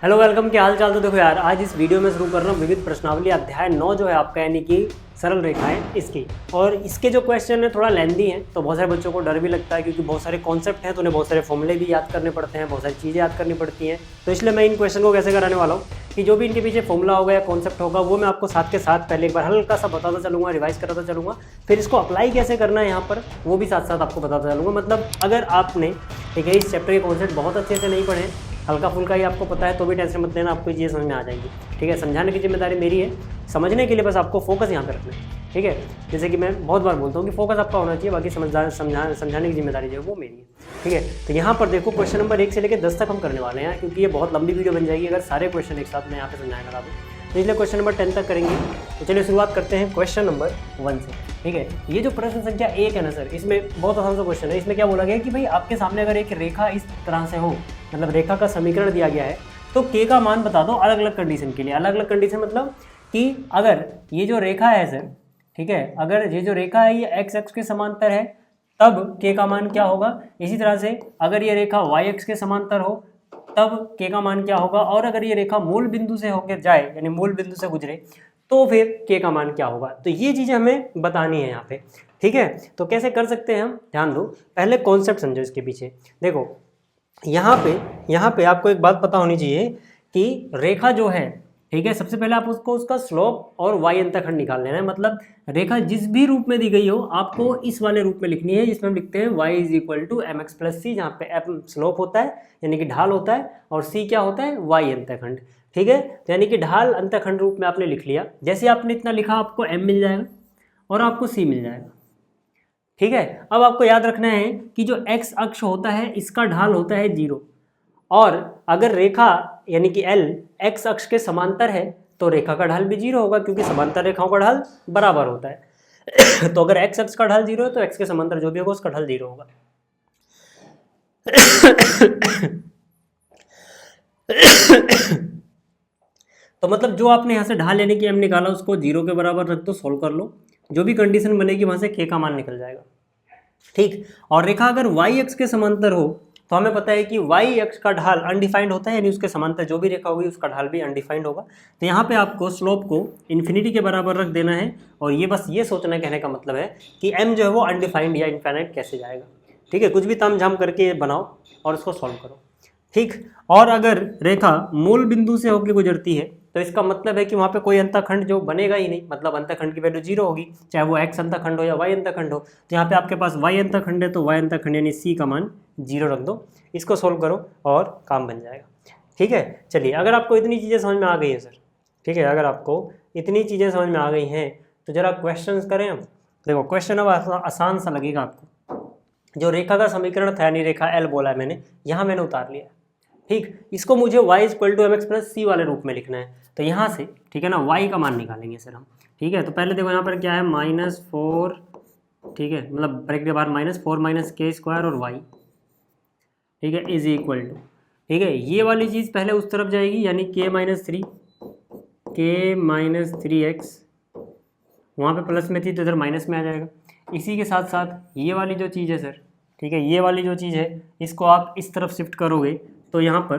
Hello welcome, क्या हाल चाल। तो देखो यार, आज इस वीडियो में शुरू कर रहा हूँ विविध प्रश्नावली अध्याय 9 जो है आपका, यानी कि सरल रेखाएं इसकी। और इसके जो क्वेश्चन है थोड़ा लेंदी हैं, तो बहुत सारे बच्चों को डर भी लगता है क्योंकि बहुत सारे कॉन्सेप्ट हैं, तो उन्हें बहुत सारे फॉर्मूले भी याद करने पड़ते हैं, बहुत सारी चीज़ें याद करनी पड़ती हैं। तो इसलिए मैं इन क्वेश्चन को कैसे कराने वाला हूँ कि जो भी इनके पीछे फॉर्मूला होगा या कॉन्सेप्ट होगा वो मैं आपको साथ के साथ पहले एक बार हल्का सा बताता चलूँगा, रिवाइज कराता चलूँगा, फिर इसको अप्लाई कैसे करना है यहाँ पर वो भी साथ साथ आपको बताता चलूँगा। मतलब अगर आपने ठीक है इस चैप्टर के कॉन्सेप्ट बहुत अच्छे से नहीं पढ़े, हल्का फुल्का ही आपको पता है, तो भी टेंशन मत लेना, आपको ये चीज़ समझ में आ जाएगी। ठीक है, समझाने की जिम्मेदारी मेरी है, समझने के लिए बस आपको फोकस यहाँ पे रखना है। ठीक है, जैसे कि मैं बहुत बार बोलता हूँ कि फोकस आपका होना चाहिए, बाकी समझाने की जिम्मेदारी जो है वो मेरी है। ठीक है, तो यहाँ पर देखो क्वेश्चन नंबर 1 से लेकर 10 तक हम करने वाले हैं, क्योंकि ये बहुत लंबी वीडियो बन जाएगी अगर सारे क्वेश्चन एक साथ मैं यहाँ पे समझाने लगा दूँ। तो इसलिए क्वेश्चन नंबर 10 तक करेंगे। तो चलिए शुरुआत करते हैं क्वेश्चन नंबर 1 से। ठीक है, ये जो प्रश्न संख्या 1 है ना सर, इसमें बहुत आसान सा क्वेश्चन है। इसमें क्या बोला गया है कि भाई आपके सामने अगर एक रेखा इस तरह से हो, मतलब रेखा का समीकरण दिया गया है, तो के का मान बता दो अलग अलग कंडीशन के लिए। अलग अलग कंडीशन मतलब कि अगर ये जो रेखा है सर, ठीक है, अगर ये जो रेखा है ये एक्स अक्ष के समांतर है तब के का मान क्या होगा। इसी तरह से अगर ये रेखा वाई अक्ष के समांतर हो तब के का मान क्या होगा, और अगर ये रेखा मूल बिंदु से होकर जाए यानी मूल बिंदु से गुजरे तो फिर के का मान क्या होगा। तो ये चीज़ें हमें बतानी है यहाँ पे। ठीक है, तो कैसे कर सकते हैं हम, ध्यान दो, पहले कॉन्सेप्ट समझो इसके पीछे। देखो यहाँ पे आपको एक बात पता होनी चाहिए कि रेखा जो है, ठीक है, सबसे पहले आप उसको उसका स्लोप और वाई अंतःखंड निकाल लेना है। मतलब रेखा जिस भी रूप में दी गई हो आपको इस वाले रूप में लिखनी है, जिसमें हम लिखते हैं y is equal to M X plus C, जहाँ पे एम स्लोप होता है यानी कि ढाल होता है, और सी क्या होता है, y अंतःखंड। ठीक है, तो यानी कि ढाल अंतःखंड रूप में आपने लिख लिया। जैसे आपने इतना लिखा आपको m मिल जाएगा और आपको c मिल जाएगा। ठीक है, अब आपको याद रखना है कि जो x अक्ष होता है इसका ढाल होता है 0, और अगर रेखा यानी कि L x अक्ष के समांतर है तो रेखा का ढाल भी 0 होगा, क्योंकि समांतर रेखाओं का ढाल बराबर होता है। तो अगर x अक्ष का ढाल 0 है तो x के समांतर जो भी होगा उसका ढाल 0 होगा। तो मतलब जो आपने यहाँ से ढाल यानी कि m निकाला उसको 0 के बराबर रख दो, सॉल्व कर लो, जो भी कंडीशन बनेगी वहां से k का मान निकल जाएगा। ठीक, और रेखा अगर y अक्ष के समांतर हो तो हमें पता है कि y अक्ष का ढाल अनडिफाइंड होता है, यानी उसके समांतर जो भी रेखा होगी उसका ढाल भी अनडिफाइंड होगा। तो यहाँ पे आपको स्लोप को इन्फिनिटी के बराबर रख देना है, और ये बस ये सोचना, कहने का मतलब है कि m जो है वो अनडिफाइंड या इनफाइनाइट कैसे जाएगा। ठीक है, कुछ भी ताम झाम करके बनाओ और उसको सॉल्व करो। ठीक, और अगर रेखा मूल बिंदु से होकर गुजरती है तो इसका मतलब है कि वहाँ पे कोई अंतःखंड जो बनेगा ही नहीं, मतलब अंतःखंड की वैल्यू 0 होगी, चाहे वो x अंतःखंड हो या y अंतःखंड हो। तो यहाँ पे आपके पास y अंतःखंड है तो y अंतःखंड यानी c का मान 0 रख दो, इसको सोल्व करो और काम बन जाएगा। ठीक है, चलिए, अगर आपको इतनी चीज़ें समझ में आ गई है सर, ठीक है, अगर आपको इतनी चीज़ें समझ में आ गई हैं तो जरा क्वेश्चन करें हम। देखो क्वेश्चन अब आसान सा लगेगा आपको। जो रेखा का समीकरण था यानी रेखा L बोला है मैंने, यहाँ मैंने उतार लिया। ठीक, इसको मुझे y equal to M X plus C वाले रूप में लिखना है। तो यहाँ से ठीक है ना y का मान निकालेंगे सर हम। ठीक है, तो पहले देखो यहाँ पर क्या है, -4, ठीक है, मतलब ब्रैकेट के बाहर -4 माइनस के स्क्वायर और y, ठीक है, इज इक्वल टू, ठीक है, ये वाली चीज़ पहले उस तरफ जाएगी यानी k-3x, वहाँ पे प्लस में थी तो इधर माइनस में आ जाएगा। इसी के साथ साथ ये वाली जो चीज़ है सर, ठीक है, ये वाली जो चीज़ है इसको आप इस तरफ शिफ्ट करोगे तो यहाँ पर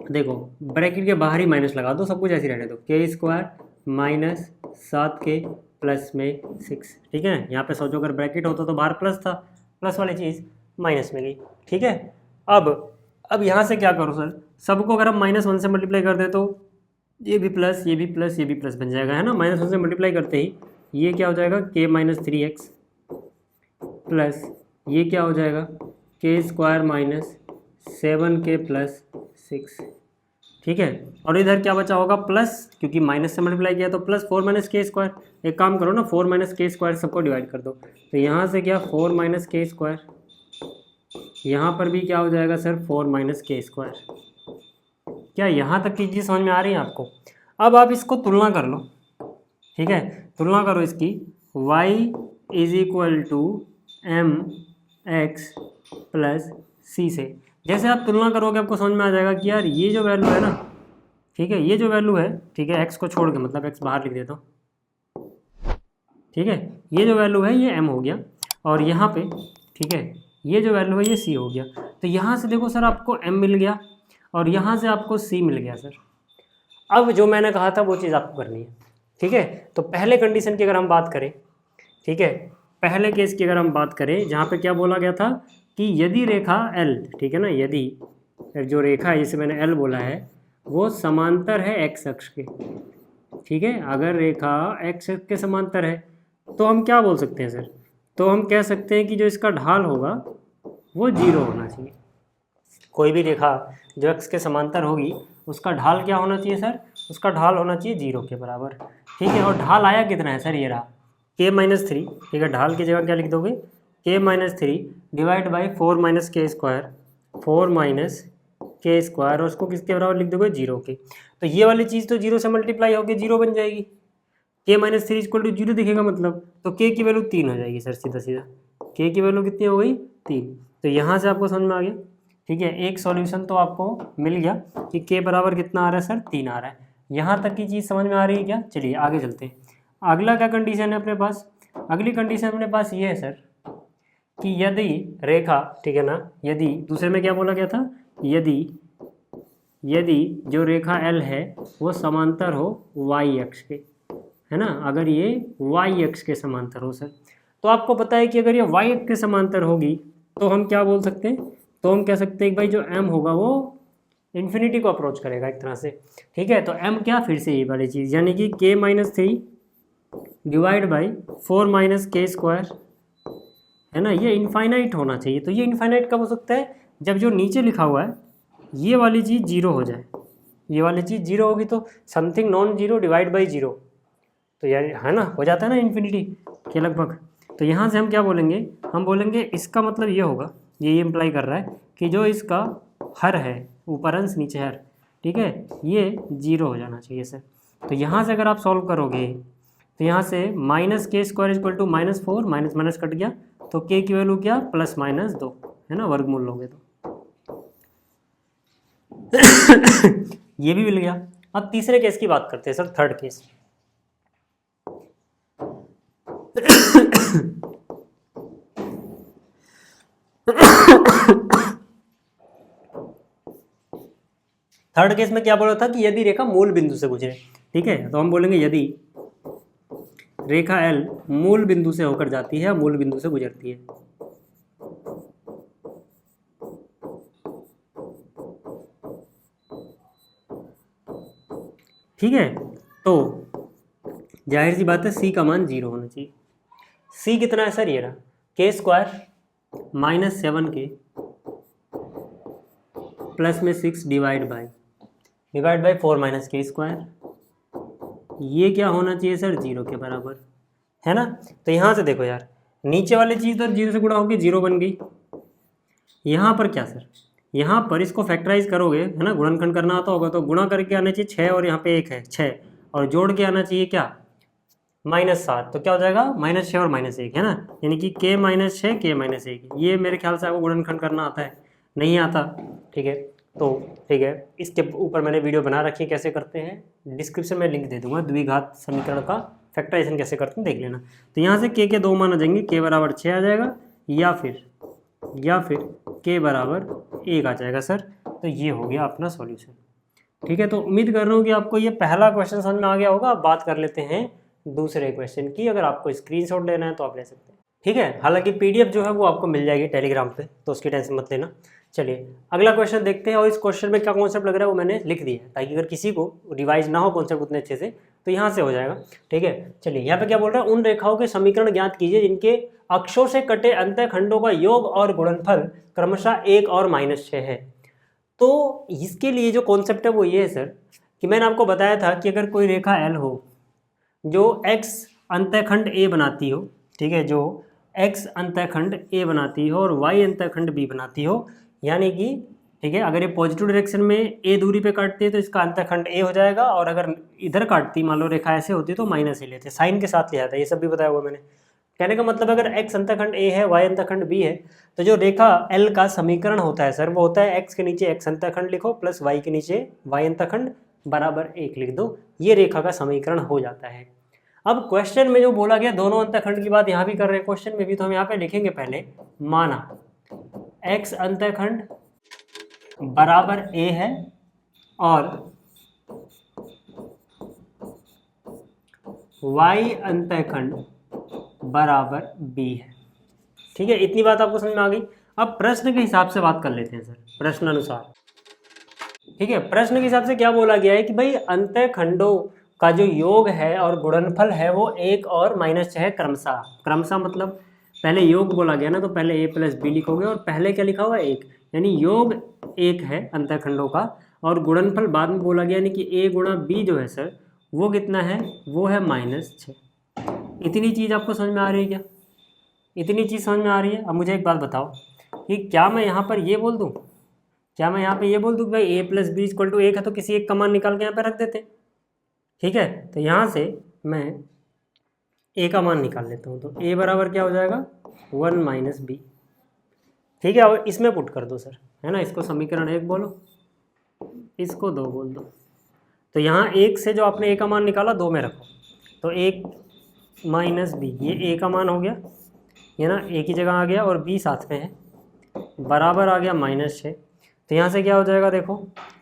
देखो ब्रैकेट के बाहर ही माइनस लगा दो, सब कुछ ऐसे रहने दो, के स्क्वायर माइनस 7k प्लस में 6। ठीक है, यहाँ पे सोचो अगर ब्रैकेट होता तो बाहर प्लस था, प्लस वाली चीज़ माइनस में गई। ठीक है, अब यहाँ से क्या करो सर, सबको अगर हम -1 से मल्टीप्लाई कर दे तो ये भी प्लस, ये भी प्लस, ये भी प्लस बन जाएगा, है ना। -1 से मल्टीप्लाई करते ही ये क्या हो जाएगा, k-3x प्लस ये क्या हो जाएगा, के स्क्वायर माइनस 7k प्लस 6। ठीक है, और इधर क्या बचा होगा, प्लस, क्योंकि माइनस से मल्टीप्लाई किया तो प्लस 4 माइनस के स्क्वायर। एक काम करो ना, 4 माइनस के स्क्वायर सबको डिवाइड कर दो, तो यहाँ से क्या 4 माइनस के स्क्वायर, यहाँ पर भी क्या हो जाएगा सर 4 माइनस के स्क्वायर। क्या यहाँ तक की चीज़ समझ में आ रही है आपको। अब आप इसको तुलना कर लो। ठीक है, तुलना करो इसकी, y is equal to M X plus C से। जैसे आप तुलना करोगे आपको समझ में आ जाएगा कि यार ये जो वैल्यू है ना, ठीक है, ये जो वैल्यू है, ठीक है, x को छोड़ के, मतलब x बाहर लिख देता हूँ। ठीक है, ये जो वैल्यू है ये m हो गया, और यहाँ पे ठीक है ये जो वैल्यू है ये c हो गया। तो यहाँ से देखो सर आपको m मिल गया, और यहाँ से आपको सी मिल गया सर। अब जो मैंने कहा था वो चीज़ आपको करनी है, ठीक है। तो पहले कंडीशन की अगर हम बात करें, ठीक है, पहले केस की अगर हम बात करें जहाँ पे क्या बोला गया था कि यदि रेखा L, ठीक है ना, यदि जो रेखा है जिसे मैंने L बोला है वो समांतर है x अक्ष के, ठीक है, अगर रेखा x अक्ष के समांतर है तो हम क्या बोल सकते हैं सर, तो हम कह सकते हैं कि जो इसका ढाल होगा वो 0 होना चाहिए। कोई भी रेखा जो x के समांतर होगी उसका ढाल क्या होना चाहिए सर, उसका ढाल होना चाहिए 0 के बराबर, ठीक है। और ढाल आया कितना है सर, ये रहा k-3, ठीक है। ढाल की जगह क्या लिख दोगे, k-3 डिवाइड बाई 4 माइनस के स्क्वायर, 4 माइनस के स्क्वायर, और उसको किसके बराबर लिख दोगे, 0 के। तो ये वाली चीज़ तो 0 से मल्टीप्लाई होकर 0 बन जाएगी, k-3 इक्वल टू 0 दिखेगा मतलब, तो k की वैल्यू 3 हो जाएगी सर, सीधा सीधा k की वैल्यू कितनी हो गई, 3। तो यहाँ से आपको समझ में आ गया, ठीक है। एक सॉल्यूशन तो आपको मिल गया कि k बराबर कितना आ रहा है सर, 3 आ रहा है। यहाँ तक की चीज़ समझ में आ रही है क्या? चलिए आगे चलते हैं। अगला क्या कंडीशन है अपने पास, अगली कंडीशन अपने पास ये है सर कि यदि रेखा, ठीक है ना, यदि, दूसरे में क्या बोला गया था, यदि जो रेखा L है वो समांतर हो y अक्ष के, है ना, अगर ये y अक्ष के समांतर हो सर, तो आपको पता है कि अगर ये y अक्ष के समांतर होगी तो हम क्या बोल सकते हैं, तो हम कह सकते हैं कि भाई जो m होगा वो इन्फिनिटी को अप्रोच करेगा एक तरह से, ठीक है। तो m क्या, फिर से ये वाली चीज़, यानी कि k-3 डिवाइड बाई 4 माइनस के स्क्वायर, है ना, ये इनफाइनाइट होना चाहिए। तो ये इनफाइनाइट कब हो सकता है, जब जो नीचे लिखा हुआ है ये वाली चीज़ 0 हो जाए, ये वाली चीज़ 0 होगी तो something non zero divide by 0, तो यार है ना, हो जाता है ना इन्फिनिटी के लगभग। तो यहाँ से हम क्या बोलेंगे, हम बोलेंगे इसका मतलब ये होगा, ये इम्प्लाई कर रहा है कि जो इसका हर है, ऊपर अंश नीचे हर, ठीक है, ये 0 हो जाना चाहिए सर। तो यहाँ से अगर आप सॉल्व करोगे तो यहाँ से माइनस के square equal to -4, minus minus cut गया, तो k की वैल्यू क्या, +-2, है ना, वर्गमूल लोगे तो ये भी मिल गया। अब तीसरे केस की बात करते हैं sir, third case. Third case में क्या बोला था कि यदि रेखा मूल बिंदु से गुजरे, ठीक है, तो हम बोलेंगे यदि रेखा L मूल बिंदु से होकर जाती है, मूल बिंदु से गुजरती है, ठीक है, तो जाहिर सी बात है C का मान 0 होना चाहिए। C कितना है सर, ये रहा k स्क्वायर -7k प्लस में 6 डिवाइड बाई 4 माइनस के स्क्वायर, ये क्या होना चाहिए सर, 0 के बराबर, है ना। तो यहाँ से देखो यार, नीचे वाली चीज़ तो 0 से गुणा होकर 0 बन गई। यहाँ पर क्या सर, यहाँ पर इसको फैक्टराइज करोगे, है ना, गुणनखंड करना आता होगा तो गुणा करके आना चाहिए 6, और यहाँ पे 1 है 6, और जोड़ के आना चाहिए क्या, -7, तो क्या हो जाएगा, -6 और -1, है ना, यानी कि k-6 k-1। ये मेरे ख्याल से आपको गुणनखंड करना आता है, नहीं आता, ठीक है। तो ठीक है, इसके ऊपर मैंने वीडियो बना रखी है कैसे करते हैं, डिस्क्रिप्शन में लिंक दे दूंगा, द्विघात समीकरण का फैक्टराइजेशन कैसे करते हैं देख लेना। तो यहाँ से k के 2 मान आ जाएंगे, k बराबर 6 आ जाएगा, या फिर k बराबर 1 आ जाएगा सर। तो ये हो गया अपना सॉल्यूशन, ठीक है। तो उम्मीद कर रहा हूँ कि आपको ये पहला क्वेश्चन समझ में आ गया होगा। अब बात कर लेते हैं दूसरे क्वेश्चन की। अगर आपको स्क्रीनशॉट लेना है तो आप ले सकते हैं, ठीक है। हालांकि PDF जो है वो आपको मिल जाएगी टेलीग्राम पे, तो उसकी टेंशन मत लेना। चलिए अगला क्वेश्चन देखते हैं, और इस क्वेश्चन में क्या कॉन्सेप्ट लग रहा है वो मैंने लिख दिया है, ताकि अगर किसी को रिवाइज ना हो कॉन्सेप्ट उतने अच्छे से तो यहाँ से हो जाएगा, ठीक है। चलिए यहाँ पे क्या बोल रहा है, उन रेखाओं के समीकरण ज्ञात कीजिए जिनके अक्षों से कटे अंतःखंडों का योग और गुणनफल क्रमशः 1 और -6 है। तो इसके लिए जो कॉन्सेप्ट है वो ये है सर कि मैंने आपको बताया था कि अगर कोई रेखा L हो जो x अंतःखंड A बनाती हो, ठीक है, जो x अंतःखंड A बनाती हो और y अंतःखंड B बनाती हो, यानी कि ठीक है, अगर ये पॉजिटिव डायरेक्शन में a दूरी पे काटती है तो इसका अंतःखंड A हो जाएगा, और अगर इधर काटती, मान लो रेखा ऐसे होती तो -a लेते, साइन के साथ लिया था, ये सब भी बताया हुआ मैंने। कहने का मतलब अगर x अंतःखंड A है, y अंतःखंड B है, तो जो रेखा L का समीकरण होता है सर वो होता है x के नीचे x अंतःखंड लिखो प्लस y के नीचे y अंतःखंड बराबर 1 लिख दो, ये रेखा का समीकरण हो जाता है। अब क्वेश्चन में जो बोला गया दोनों अंतःखंड की बात यहाँ भी कर रहे हैं, क्वेश्चन में भी, तो हम यहाँ पे लिखेंगे पहले, माना x अंतःखंड बराबर ए है और y अंतःखंड बराबर b है। ठीक है, इतनी बात आपको समझ में आ गई। अब प्रश्न के हिसाब से बात कर लेते हैं सर, प्रश्न अनुसार। ठीक है, प्रश्न के हिसाब से क्या बोला गया है कि भाई अंतःखंडों का जो योग है और गुणनफल है वो 1 और -6 है क्रमशः। क्रमशः मतलब पहले योग बोला गया ना, तो पहले a प्लस बी लिखोगे और पहले क्या लिखा हुआ है 1, यानी योग 1 है अंतःखंडों का, और गुणनफल बाद में बोला गया, यानी कि a गुणा b जो है सर वो कितना है, वो है -6। इतनी चीज़ आपको समझ में आ रही है क्या? इतनी चीज़ समझ में आ रही है? अब मुझे एक बात बताओ कि क्या मैं यहाँ पर ये बोल दूँ, क्या मैं यहाँ पे ये बोल दूँ कि भाई a plus b equal to 1 है तो किसी एक का मान निकाल के यहाँ पे रख देते हैं। ठीक है, तो यहाँ से मैं a का मान निकाल लेता हूँ, तो a बराबर क्या हो जाएगा 1 - b। ठीक है, और इसमें पुट कर दो सर, है ना, इसको समीकरण 1 बोलो, इसको 2 बोल दो। तो यहाँ 1 से जो आपने a का मान निकाला 2 में रखो, तो 1 - b, ये a का मान हो गया, ये ना a की जगह आ गया और b साथ में है, बराबर आ गया -6। तो यहाँ से क्या हो जाएगा देखो,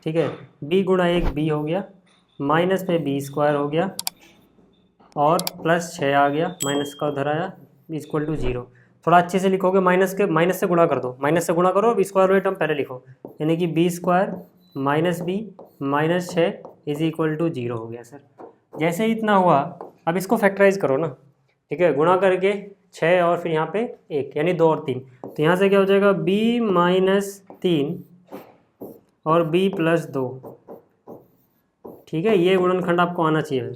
ठीक है, b गुणा 1 b हो गया, माइनस पे b² हो गया और +6 आ गया, माइनस का उधर आया, इक्वल टू 0। थोड़ा अच्छे से लिखोगे, माइनस से गुणा कर दो, माइनस से गुणा करो, अब स्क्वायर वाले टर्म पहले लिखो, यानी कि b² - b -6 is equal to 0 हो गया सर। जैसे ही इतना हुआ, अब इसको फैक्टराइज करो ना, ठीक है, गुणा करके 6 और फिर यहाँ पे 1, यानी 2 और 3, तो यहाँ से क्या हो जाएगा b - 3 और b + 2। ठीक है, ये गुणनखंड आपको आना चाहिए,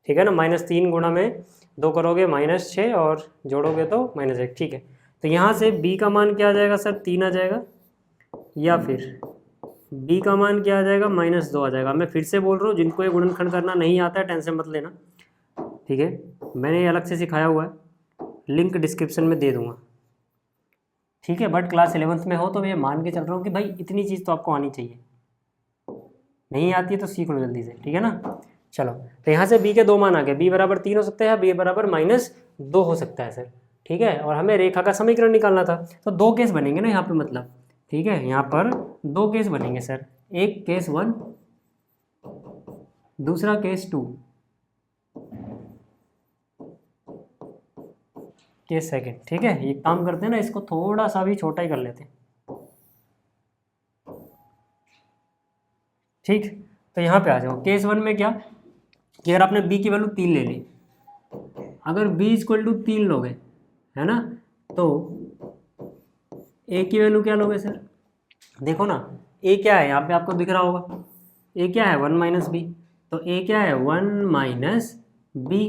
ठीक है ना, -3 गुणा में 2 करोगे -6 और जोड़ोगे तो -1। ठीक है, तो यहाँ से b का मान क्या आ जाएगा सर, 3 आ जाएगा, या फिर b का मान क्या आ जाएगा, -2 आ जाएगा। मैं फिर से बोल रहा हूँ, जिनको ये गुणनखंड करना नहीं आता है टेंशन मत लेना, ठीक है, मैंने ये अलग से सिखाया हुआ है, लिंक डिस्क्रिप्शन में दे दूंगा। ठीक है, बट क्लास 11th में हो तो मैं मान के चल रहा हूँ कि भाई इतनी चीज़ तो आपको आनी चाहिए, नहीं आती है तो सीख लो जल्दी से, ठीक है ना। चलो, तो यहाँ से b के 2 मान आ गए, b बराबर 3 हो सकता है, b बराबर -2 हो सकता है सर। ठीक है, और हमें रेखा का समीकरण निकालना था, तो 2 केस बनेंगे ना यहाँ पे, मतलब ठीक है, यहाँ पर 2 केस बनेंगे सर, एक केस 1, दूसरा केस 2, केस 2। ठीक है, एक काम करते हैं ना, इसको थोड़ा सा भी छोटा ही कर लेते हैं। ठीक, तो यहाँ पे आ जाओ, केस 1 में क्या कि अगर आपने b की वैल्यू 3 ले ली, अगर b = 3 लोगे, है ना, तो a की वैल्यू क्या लोगे सर, देखो ना, a क्या है यहाँ पे आपको दिख रहा होगा, a क्या है 1 - b, तो a क्या है 1 - b,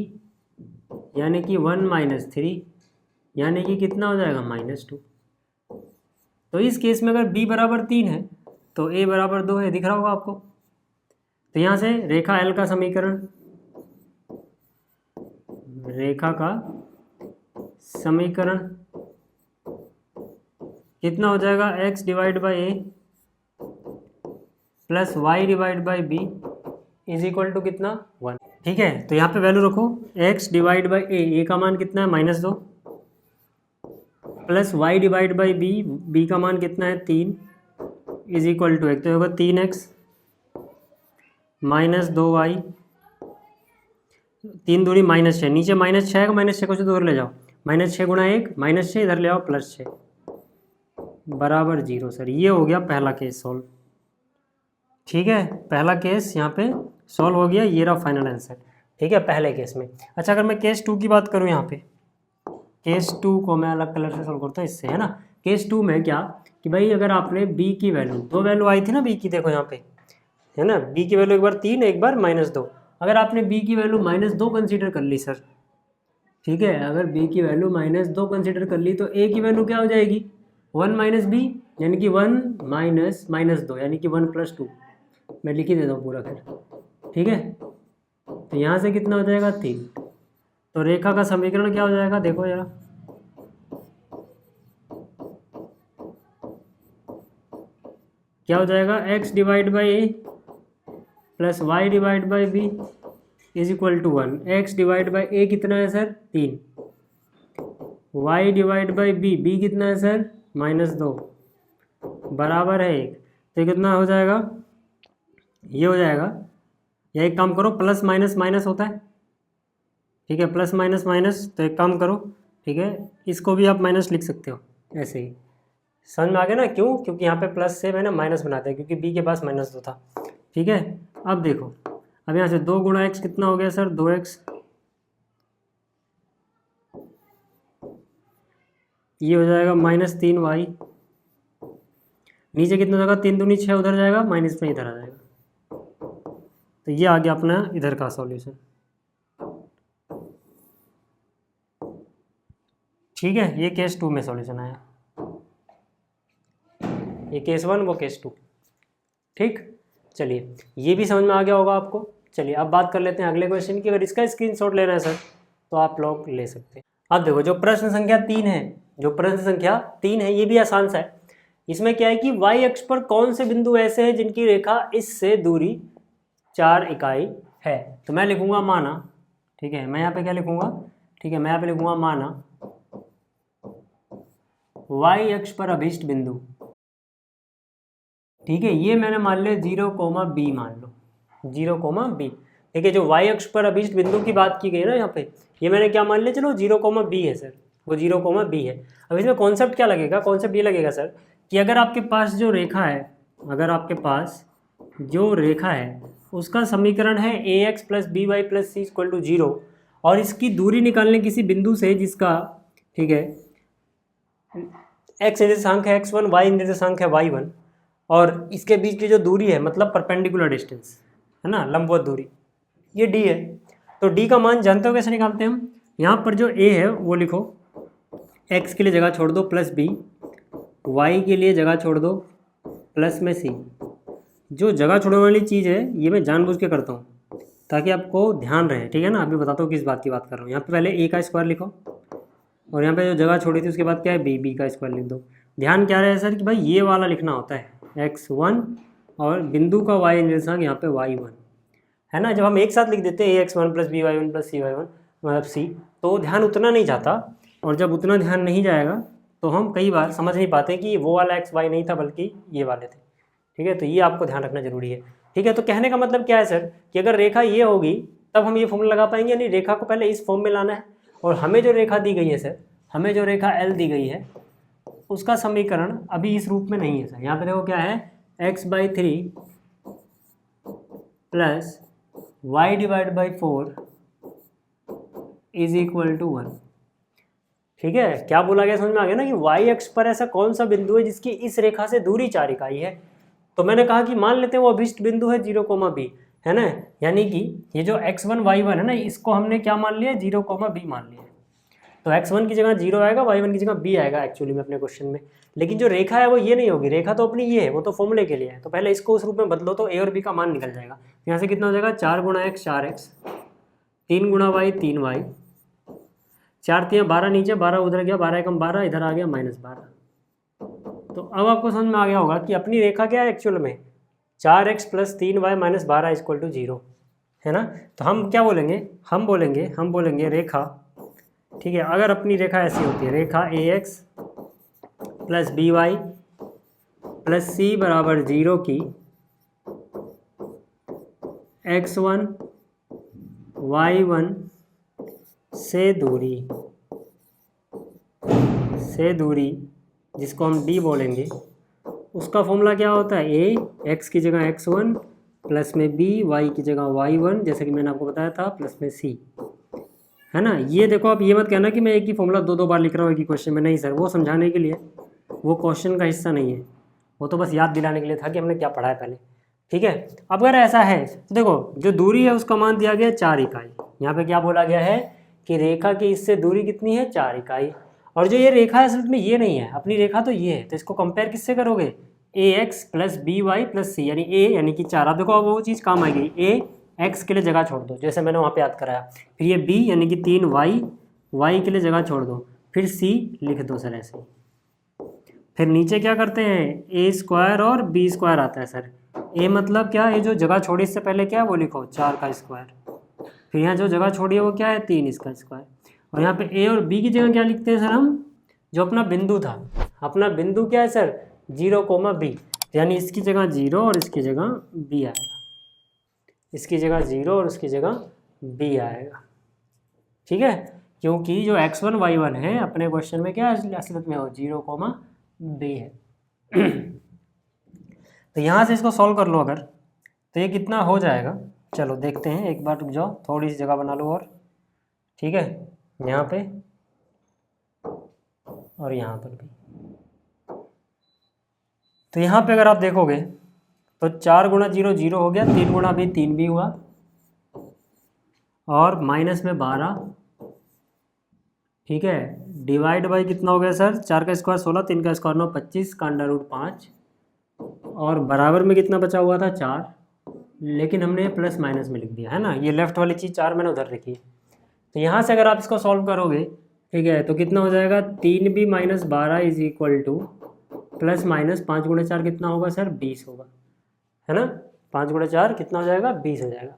यानी कि 1 - 3, यानी कि कितना हो जाएगा -2। तो इस केस में अगर b बराबर 3 है तो a बराबर 2 है, दिख रहा होगा आपको। तो यहाँ से रेखा L का समीकरण, रेखा का समीकरण कितना हो जाएगा, x / a + y / b is equal to कितना 1। ठीक है, तो यहाँ पे वैल्यू रखो, x / a का मान कितना है -2, प्लस y / b का मान कितना है 3 इज इक्वल टू 1, तो होगा 3x -2y, 3 दूनी -6, नीचे -6 है, -6 को दूर ले जाओ, -6 गुणा 1 -6, इधर ले आओ +6 बराबर 0 सर। ये हो गया पहला केस सॉल्व। ठीक है, पहला केस यहाँ पे सॉल्व हो गया, ये रहा फाइनल आंसर। ठीक है, पहले केस में। अच्छा, अगर मैं केस 2 की बात करूँ, यहाँ पे केस 2 को मैं अलग कलर से सॉल्व करता हूँ, इससे, है ना। केस 2 में क्या कि भाई अगर आपने b की वैल्यू, 2 वैल्यू आई थी ना b की, देखो यहाँ पे, है ना, b की वैल्यू एक बार 3, एक बार -2, अगर आपने b की वैल्यू -2 कंसीडर कर ली सर, ठीक है, अगर b की वैल्यू -2 कंसीडर कर ली, तो a की वैल्यू क्या हो जाएगी 1 - b, यानी कि 1 - -2, यानी कि 1 + 2, मैं लिख ही देता हूँ पूरा फिर। ठीक है, तो यहाँ से कितना हो जाएगा 3। तो रेखा का समीकरण क्या हो जाएगा, देखो जरा, क्या हो जाएगा, x / a + y / b is equal to 1। x / a कितना है सर 3, y / b कितना है सर -2 बराबर है 1। तो कितना हो जाएगा, ये हो जाएगा, या एक काम करो प्लस माइनस माइनस होता है, ठीक है, प्लस माइनस माइनस, तो एक काम करो, ठीक है, इसको भी आप माइनस लिख सकते हो ऐसे ही। समझ में आ गया ना, क्यों? क्योंकि यहाँ पे प्लस से मैंने माइनस बना दिया क्योंकि बी के पास माइनस 2 था, ठीक है। अब देखो, अब यहाँ से 2 गुणा एक्स कितना हो गया सर, 2x, ये हो जाएगा -3y, नीचे कितना जाएगा, 3 दूनी 6 उधर जाएगा, माइनस में इधर आ जाएगा। तो ये आ गया अपना इधर का सॉल्यूशन, ठीक है। ये केस 2 में सॉल्यूशन आया, ये केस 1, वो केस 2, ठीक। चलिए, ये भी समझ में आ गया होगा आपको। चलिए अब बात कर लेते हैं अगले क्वेश्चन की। अगर इसका स्क्रीनशॉट लेना है सर तो आप लोग ले सकते हैं। अब देखो, जो प्रश्न संख्या 3 है, जो प्रश्न संख्या 3 है, ये भी आसान सा है। इसमें क्या है कि y अक्ष पर कौन से बिंदु ऐसे हैं जिनकी रेखा इससे दूरी 4 इकाई है। तो मैं लिखूंगा माना, ठीक है, मैं यहाँ पे क्या लिखूंगा, ठीक है, मैं यहाँ पे लिखूंगा माना y अक्ष पर अभिष्ट बिंदु, ठीक है, ये मैंने मान लिया 0,b मान लो, 0,b, ठीक है। जो y अक्ष पर अभिष्ट बिंदु की बात की गई ना यहाँ पे, ये मैंने क्या मान लिया, चलो 0,b है सर, वो 0,b है। अब इसमें कॉन्सेप्ट क्या लगेगा, कॉन्सेप्ट ये लगेगा सर कि अगर आपके पास जो रेखा है, अगर आपके पास जो रेखा है उसका समीकरण है ax + by + c = 0, और इसकी दूरी निकालने किसी बिंदु से जिसका, ठीक है, x निर्देशांक है x1, y निर्देशांक है y1, और इसके बीच की जो दूरी है मतलब परपेंडिकुलर डिस्टेंस है ना, लंबवत दूरी, ये d है। तो d का मान जानते हो कैसे निकालते हैं हम, यहाँ पर जो a है वो लिखो, x के लिए जगह छोड़ दो +b, y के लिए जगह छोड़ दो प्लस में c। जो जगह छोड़ने वाली चीज़ है ये मैं जानबूझ के करता हूँ ताकि आपको ध्यान रहे, ठीक है ना। अभी बताता हूँ किस बात की बात कर रहा हूँ। यहाँ पे पहले a का स्क्वायर लिखो, और यहाँ पे जो जगह छोड़ी थी उसके बाद क्या है, b का स्क्वायर लिख दो। ध्यान क्या रहे सर कि भाई ये वाला लिखना होता है x1, और बिंदु का y निर्देशांक यहाँ पे y1 है ना। जब हम एक साथ लिख देते हैं ax1 + by1 + cy1 मतलब c, तो ध्यान उतना नहीं जाता, और जब उतना ध्यान नहीं जाएगा तो हम कई बार समझ नहीं पाते कि वो वाला x y नहीं था बल्कि ये वाले थे, ठीक है। तो ये आपको ध्यान रखना जरूरी है, ठीक है। तो कहने का मतलब क्या है सर कि अगर रेखा ये होगी तब हम ये फॉर्मूला लगा पाएंगे, यानी रेखा को पहले इस फॉर्म में लाना है, और हमें जो रेखा दी गई है सर, हमें जो रेखा L दी गई है उसका समीकरण अभी इस रूप में नहीं है सर। यहाँ पे देखो क्या है, x/3 + y/4 = 1, ठीक है। क्या बोला गया, समझ में आ गया ना कि y अक्ष पर ऐसा कौन सा बिंदु है जिसकी इस रेखा से दूरी 4 इकाई है। तो मैंने कहा कि मान लेते हैं वो अभिष्ट बिंदु है 0,b, है ना, यानी कि ये जो x1 y1 है ना, इसको हमने क्या मान लिया, 0,b मान लिया। तो x1 की जगह 0 आएगा, y1 की जगह b आएगा एक्चुअली में अपने क्वेश्चन में। लेकिन जो रेखा है वो ये नहीं होगी, रेखा तो अपनी ये है, वो तो फॉर्मूले के लिए है। तो पहले इसको उस रूप में बदलो तो a और b का मान निकल जाएगा। यहाँ से कितना हो जाएगा, 4 × x 4x, 3 × y 3y, 4 3 12, नीचे 12 उधर गया, 12 × 12 इधर आ गया -12। तो अब आपको समझ में आ गया होगा कि अपनी रेखा क्या है एक्चुअल में, 4x + 3y - 12 = 0, है ना। तो हम क्या बोलेंगे, हम बोलेंगे रेखा, ठीक है, अगर अपनी रेखा ऐसी होती है, रेखा ax + by + c = 0 की x1 y1 से दूरी जिसको हम d बोलेंगे, उसका फॉर्मूला क्या होता है, a, x की जगह x1 प्लस में b, y की जगह y1, जैसे कि मैंने आपको बताया था, प्लस में c, है ना। ये देखो, आप ये मत कहना कि मैं एक ही फॉर्मूला 2 बार लिख रहा हूँ एक ही क्वेश्चन में, नहीं सर, वो समझाने के लिए, वो क्वेश्चन का हिस्सा नहीं है, वो तो बस याद दिलाने के लिए था कि हमने क्या पढ़ा है पहले, ठीक है। अब अगर ऐसा है तो देखो, जो दूरी है उसका मान दिया गया 4 इकाई। यहाँ पे क्या बोला गया है कि रेखा की इससे दूरी कितनी है, 4 इकाई। और जो ये रेखा है असल में ये नहीं है, अपनी रेखा तो ये है। तो इसको कंपेयर किससे करोगे, ax + by + c, यानी a यानी कि 4। अब देखो, अब वो चीज़ काम आएगी, a x के लिए जगह छोड़ दो जैसे मैंने वहाँ पे याद कराया, फिर ये b यानी कि 3y, y के लिए जगह छोड़ दो, फिर c लिख दो सर ऐसे। फिर नीचे क्या करते हैं, a² और b² आता है सर। a मतलब क्या, ये जो जगह छोड़ी इससे पहले क्या है वो लिखो, 4 का स्क्वायर, फिर यहाँ जो जगह छोड़ी है वो क्या है, 3 इसका स्क्वायर, और यहाँ पे a और b की जगह क्या लिखते हैं सर हम, जो अपना बिंदु था, अपना बिंदु क्या है सर, 0,b। यानी इसकी जगह 0 और इसकी जगह b आएगा, इसकी जगह 0 और उसकी जगह b आएगा। ठीक है, क्योंकि जो x1 y1 है अपने क्वेश्चन में क्या असलियत में हो 0, b है। तो यहाँ से इसको सॉल्व कर लो अगर, तो ये कितना हो जाएगा, चलो देखते हैं, एक बार रुक जाओ, थोड़ी सी जगह बना लो और, ठीक है, यहाँ पे और यहाँ पर भी। तो यहाँ पे अगर आप देखोगे तो 4 गुणा 0 0 हो गया, 3 गुणा भी 3 भी हुआ, और माइनस में 12, ठीक है, डिवाइड बाई कितना हो गया सर, 4 का स्क्वायर 16, 3 का स्क्वायर 9, 25 का अंडर रूट 5, और बराबर में कितना बचा हुआ था 4, लेकिन हमने प्लस माइनस में लिख दिया है ना, ये लेफ्ट वाली चीज़ 4 मैंने उधर लिखी है। तो यहाँ से अगर आप इसको सॉल्व करोगे, ठीक है, तो कितना हो जाएगा 3b minus 12 is equal to plus minus 5 गुणा 4 कितना होगा सर 20 होगा, है ना, 5 गुणा 4 कितना हो जाएगा 20 हो जाएगा।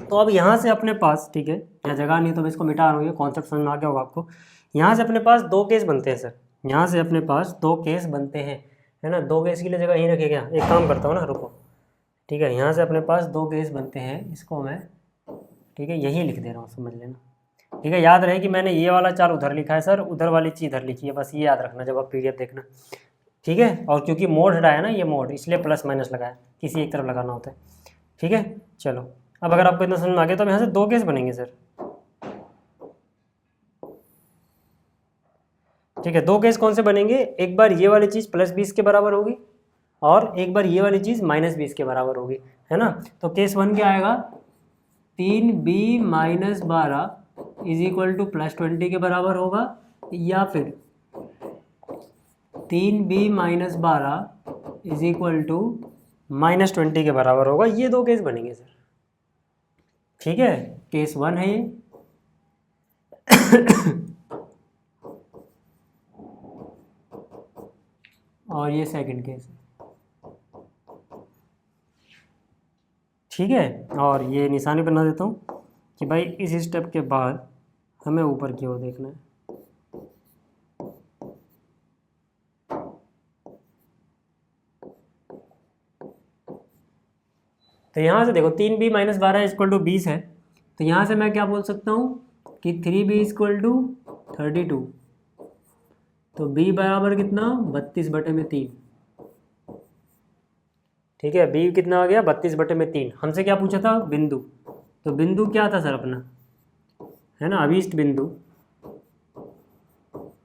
तो अब यहाँ से अपने पास, ठीक है, यहाँ जगह नहीं तो मैं इसको मिटा रहा हूँ, ये कॉन्सेप्ट समझ में आ गया होगा आपको। यहाँ से अपने पास 2 केस बनते हैं सर, यहाँ से अपने पास 2 केस बनते हैं, है ना, 2 केस के लिए जगह यहीं रखेगा, एक काम करता हूँ ना, रुको, ठीक है, यहाँ से अपने पास 2 केस बनते हैं, इसको मैं, ठीक है, यहीं लिख दे रहा हूँ, समझ लेना, ठीक है। याद रहे कि मैंने ये वाला 4 उधर लिखा है सर, उधर वाली चीज़ इधर लिखी है, बस ये याद रखना जब आप पीडीएफ देखना, ठीक है। और क्योंकि मोड हटाया ना, ये मोड, इसलिए प्लस माइनस लगाया, किसी एक तरफ लगाना होता है, ठीक है। चलो अब अगर आपको इतना समझ में आ गया तो अब यहाँ से 2 केस बनेंगे सर, ठीक है। 2 केस कौन से बनेंगे, एक बार ये वाली चीज़ प्लस 20 के बराबर होगी और एक बार ये वाली चीज़ माइनस 20 के बराबर होगी, है ना। तो केस 1 क्या आएगा, 3b minus 12 is equal to plus 20 के बराबर होगा, या फिर 3b minus 12 is equal to minus 20 के बराबर होगा। ये 2 केस बनेंगे सर, ठीक है। केस 1 है ये और ये सेकंड केस है, ठीक है। और ये निशानी बना देता हूँ कि भाई इस स्टेप के बाद हमें ऊपर की ओर देखना है, तो यहाँ से देखो 3b माइनस 12 इक्वल टू 20 है, तो यहाँ से मैं क्या बोल सकता हूँ कि 3b इक्वल टू 32, तो b बराबर कितना 32/3, ठीक है। b कितना आ गया 32/3। हमसे क्या पूछा था बिंदु, तो बिंदु क्या था सर अपना, है ना, अभीष्ट बिंदु,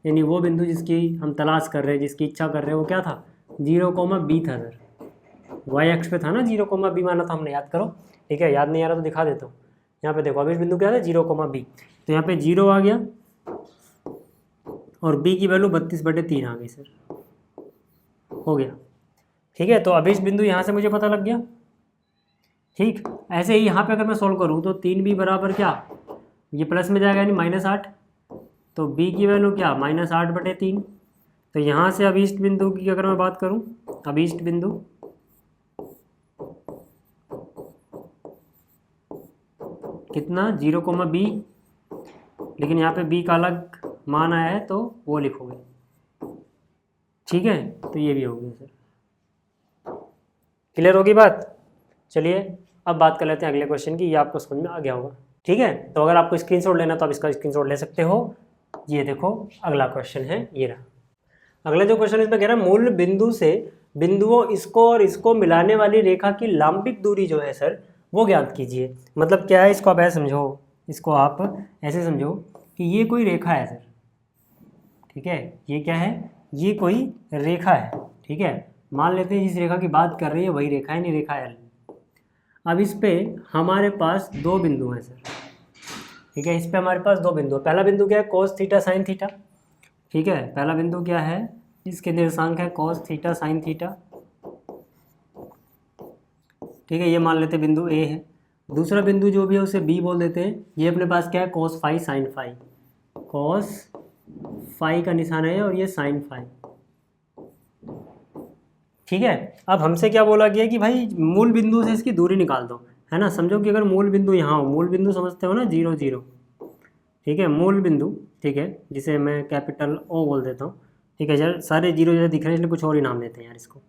यानी वो बिंदु जिसकी हम तलाश कर रहे हैं, जिसकी इच्छा कर रहे हैं, वो क्या था 0, b था सर, वाई एक्स पे था ना 0, b माना था हमने, याद करो, ठीक है। याद नहीं आ रहा तो दिखा देता हूँ, यहाँ पे देखो अभीष्ट बिंदु क्या था 0, b, तो यहाँ पे 0 आ गया और b की वैल्यू 32/3 आ गई सर, हो गया, ठीक है। तो अभीष्ट बिंदु यहाँ से मुझे पता लग गया, ठीक। ऐसे ही यहाँ पे अगर मैं सॉल्व करूँ तो 3b बराबर क्या, ये प्लस में जाएगा यानी -8, तो b की वैल्यू क्या -8/3। तो यहाँ से अभीष्ट बिंदु की अगर मैं बात करूँ, अभीष्ट बिंदु कितना 0, b, लेकिन यहाँ पे b का अलग मान आया है तो वो लिखोगे, ठीक है। तो ये भी हो गया सर, क्लियर होगी बात। चलिए अब बात कर लेते हैं अगले क्वेश्चन की, ये आपको समझ में आ गया होगा, ठीक है। तो अगर आपको स्क्रीनशॉट लेना तो आप इसका स्क्रीनशॉट ले सकते हो। ये देखो अगला क्वेश्चन है, ये रहा अगला जो क्वेश्चन, इसमें कह रहा है मूल बिंदु से बिंदुओं इसको और इसको मिलाने वाली रेखा की लांबिक दूरी जो है सर वो ज्ञात कीजिए। मतलब क्या है, इसको आप ऐसे समझो, इसको आप ऐसे समझो कि ये कोई रेखा है सर, ठीक है, ये क्या है, ये कोई रेखा है, ठीक है। मान लेते हैं जिस रेखा की बात कर रही है वही रेखा है, नहीं रेखा है। अब इस पे हमारे पास 2 बिंदु हैं सर, ठीक है, इस पे हमारे पास 2 बिंदु है। पहला बिंदु क्या है cos थीटा sin थीटा, ठीक है, पहला बिंदु क्या है, इसके निर्देशांक है cos थीटा sin थीटा, ठीक है, ये मान लेते हैं बिंदु ए है। दूसरा बिंदु जो भी है उसे बी बोल देते हैं। ये अपने पास क्या है cos phi sin phi, cos phi का निशान है और ये sin फाई, ठीक है। अब हमसे क्या बोला गया कि भाई मूल बिंदु से इसकी दूरी निकाल दो, है ना। समझो कि अगर मूल बिंदु यहाँ हो, मूल बिंदु समझते हो ना 0 0, ठीक है, मूल बिंदु, ठीक है, जिसे मैं कैपिटल O बोल देता हूँ, ठीक है। यार सारे 0 0 दिख रहे हैं इसलिए कुछ और ही नाम देते हैं यार इसको,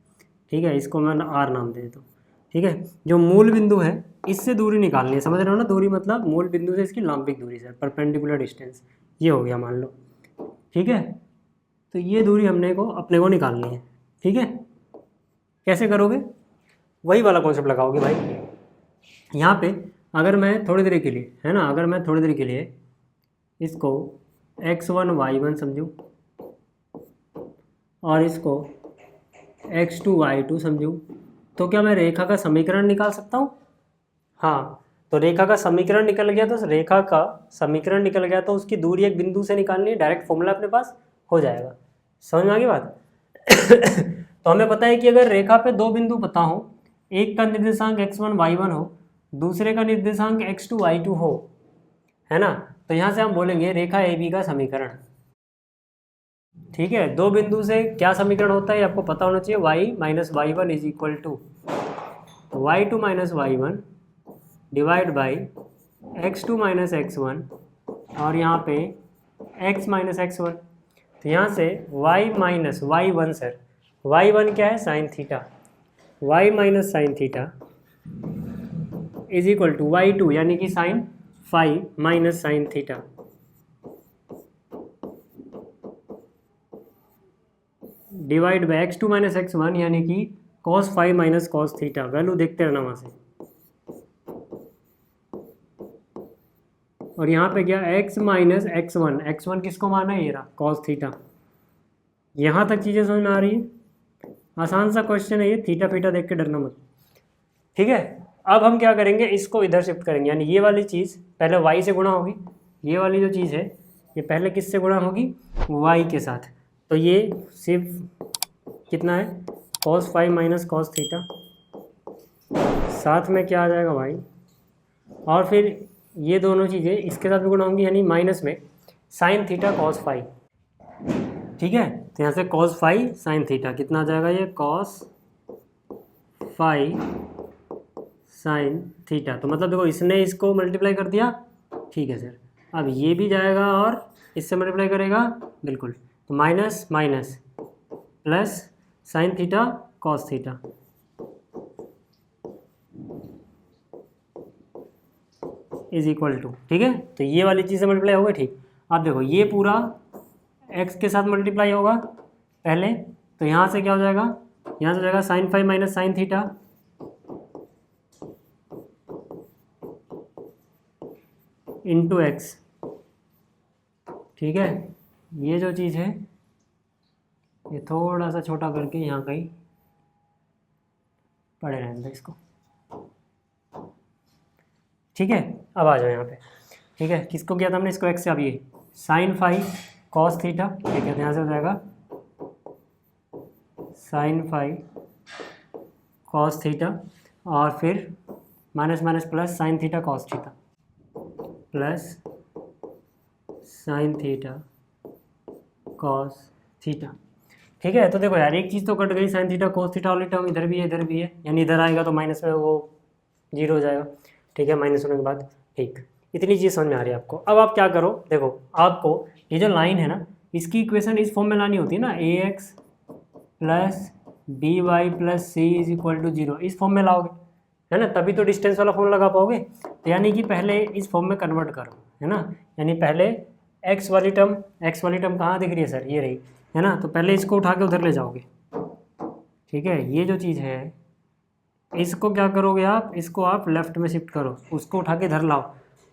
ठीक है, इसको मैं आर नाम दे देता हूँ। ठीक है, जो मूल बिंदु है इससे दूरी निकालनी है, समझ रहे हो ना, दूरी मतलब मूल बिंदु से इसकी लंबिक दूरी सर, परपेंडिकुलर डिस्टेंस, ये हो गया मान लो। ठीक है, तो ये दूरी अपने को निकालनी है। ठीक है, कैसे करोगे, वही वाला कॉन्सेप्ट लगाओगे भाई। यहाँ पे अगर मैं थोड़ी देर के लिए, है ना, अगर मैं थोड़ी देर के लिए इसको x1 y1 समझूँ और इसको x2 y2 समझूँ, तो क्या मैं रेखा का समीकरण निकाल सकता हूँ? हाँ, तो रेखा का समीकरण निकल गया, तो रेखा का समीकरण निकल गया तो उसकी दूरी एक बिंदु से निकालनी है, डायरेक्ट फॉर्मूला अपने पास हो जाएगा। समझ में आ गई बात? तो हमें पता है कि अगर रेखा पे दो बिंदु पता हो, एक का निर्देशांक x1 y1 हो, दूसरे का निर्देशांक x2 y2 हो, है ना, तो यहाँ से हम बोलेंगे रेखा AB का समीकरण। ठीक है, दो बिंदु से क्या समीकरण होता है आपको पता होना चाहिए, y minus y1 is equal to y2 minus y1 divide by x2 minus x1 और यहाँ पे x माइनस x1। तो यहाँ से y minus y1 sir, y1 क्या है, sine theta, y minus sine theta is equal to y2 यानी कि sine phi minus sine theta divide by x2 minus x1 यानी कि cos phi minus cos theta. Value देखते रहना वहाँ से। और यहाँ पे क्या, x माइनस x1 किसको माना है, ये रहा cos थीटा। यहाँ तक चीज़ें समझ में आ रही है? आसान सा क्वेश्चन है ये, थीटा फीटा देख के डरना मत। ठीक है, अब हम क्या करेंगे, इसको इधर शिफ्ट करेंगे, यानी ये वाली चीज़ पहले y से गुणा होगी, ये वाली जो चीज़ है ये पहले किससे गुणा होगी, y के साथ। तो ये सिर्फ कितना है, cos five minus cos theta, साथ में क्या आ जाएगा भाई, और फिर ये दोनों चीज़ें इसके साथ भी गुणा होंगी, यानी माइनस में साइन थीटा cos फाइव। ठीक है, तो यहाँ से cos फाइव साइन थीटा कितना आ जाएगा, ये cos फाइव साइन थीटा। तो मतलब देखो इसने इसको मल्टीप्लाई कर दिया, ठीक है सर, अब ये भी जाएगा और इससे मल्टीप्लाई करेगा, बिल्कुल, तो minus minus plus sine theta cos theta is equal to, ठीक है, तो ये वाली चीज़ से मल्टीप्लाई होगा। ठीक, अब देखो ये पूरा x के साथ मल्टीप्लाई होगा पहले, तो यहाँ से क्या हो जाएगा, यहाँ से हो जाएगा sine five minus sine theta into x. ठीक है, ये जो चीज़ है ये थोड़ा सा छोटा करके यहाँ कहीं पड़े रहने दो इसको। ठीक है, अब आ जाओ यहाँ पे। ठीक है, किसको किया था हमने, इसको एक्स से, अब ये साइन फाइव कॉस थीटा, ठीक है, तो यहाँ से हो जाएगा साइन फाइव कॉस थीटा और फिर minus minus plus sine theta cos theta plus sine theta cos theta. ठीक है, तो देखो यार एक चीज़ तो कट गई, साइन थीटा कॉस थीटा वाली टर्म इधर भी है इधर भी है, यानी इधर आएगा तो माइनस में वो जीरो हो जाएगा। ठीक है, माइनस होने के बाद, ठीक, इतनी चीज़ समझ में आ रही है आपको। अब आप क्या करो, देखो आपको ये जो लाइन है ना, इसकी इक्वेशन इस फॉर्म में लानी होती है ना, ax plus b y plus c is equal to zero, इस फॉर्म में लाओगे, है ना, तभी तो डिस्टेंस वाला फॉर्म लगा पाओगे। तो यानी कि पहले इस फॉर्म में कन्वर्ट करो, है ना, यानी पहले एक्स वाली टर्म कहाँ दिख रही है सर, ये रही, है ना, तो पहले इसको उठा के उधर ले जाओगे। ठीक है, ये जो चीज़ है इसको क्या करोगे आप, इसको आप लेफ्ट में शिफ्ट करो, उसको उठा के इधर लाओ,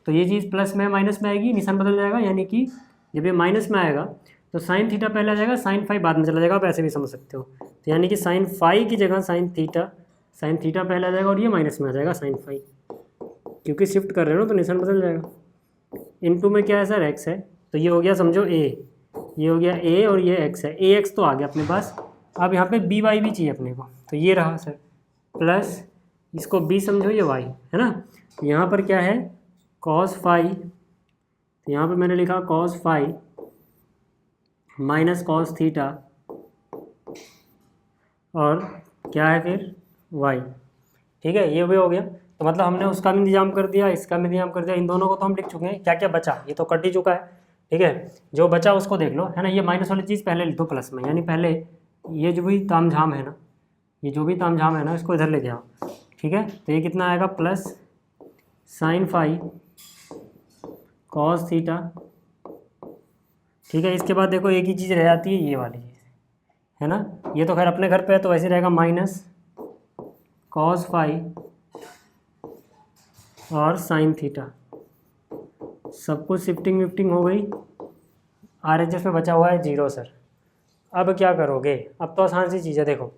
तो ये चीज़ प्लस में माइनस में आएगी, निशान बदल जाएगा, यानी कि जब ये माइनस में आएगा तो साइन थीटा पहले आ जाएगा, साइन फाइव बाद में चला जाएगा, आप ऐसे भी समझ सकते हो। तो यानी कि साइन फाइव की जगह साइन थीटा पहले आ जाएगा और ये माइनस में आ जाएगा साइन फाइव, क्योंकि शिफ्ट कर रहे हो ना तो निशान बदल जाएगा। इनटू में क्या है सर, एक्स है, तो ये हो गया समझो ए, ये हो गया ए और ये एक्स है, ए एक्स तो आ गया अपने पास। अब यहाँ पे बी वाई भी चाहिए अपने को, तो ये रहा सर, प्लस इसको बी समझो ये वाई, है ना, यहाँ पर क्या है कॉस फाइव, तो यहाँ पर मैंने लिखा cos five minus cos theta और क्या है फिर वाई। ठीक है, ये भी हो गया, तो मतलब हमने उसका भी इंतजाम कर दिया, इसका भी इंतजाम कर दिया, इन दोनों को तो हम लिख चुके हैं। क्या क्या बचा, ये तो कट ही चुका है। ठीक है, जो बचा उसको देख लो, है ना, ये माइनस वाली चीज़ पहले लिख दो प्लस में, यानी पहले ये जो भी तामझाम है ना, ये जो भी तामझाम है ना इसको इधर लेके आओ, ठीक है। तो ये कितना आएगा plus sine phi cos theta, ठीक है। इसके बाद देखो एक ही चीज़ रह जाती है, ये वाली चीज़ है ना, ये तो खैर अपने घर पे है तो वैसे रहेगा माइनस कॉस फाई और साइन थीटा। सब कुछ शिफ्टिंग विफ्टिंग हो गई, RHS में बचा हुआ है 0 सर। अब क्या करोगे, अब तो आसान सी चीज़ है, देखो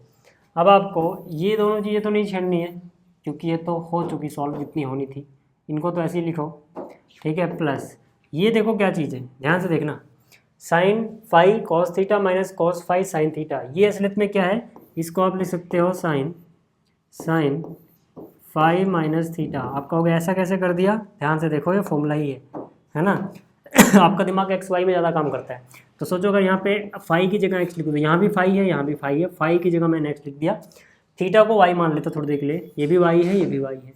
अब आपको ये दोनों चीज़ें तो नहीं छेड़नी है क्योंकि ये तो हो चुकी सॉल्व जितनी होनी थी, इनको तो ऐसे ही लिखो, ठीक है। प्लस ये देखो क्या चीज़ है, ध्यान से देखना, sine phi cos theta minus cos phi sine theta, ये असलियत में क्या है, इसको आप लिख सकते हो साइन फाई माइनस थीटा। आप कहोगे ऐसा कैसे कर दिया, ध्यान से देखो ये फॉर्मूला ही है ना। आपका दिमाग एक्स वाई में ज़्यादा काम करता है, तो सोचो अगर यहाँ पे फाई की जगह एक्स लिखूँ तो यहाँ भी फाई है, यहाँ भी फाई है, फाई की जगह मैंने एक्स लिख दिया, थीटा को वाई मान लेते थोड़ी देर के लिए, ये भी वाई है, ये भी वाई है।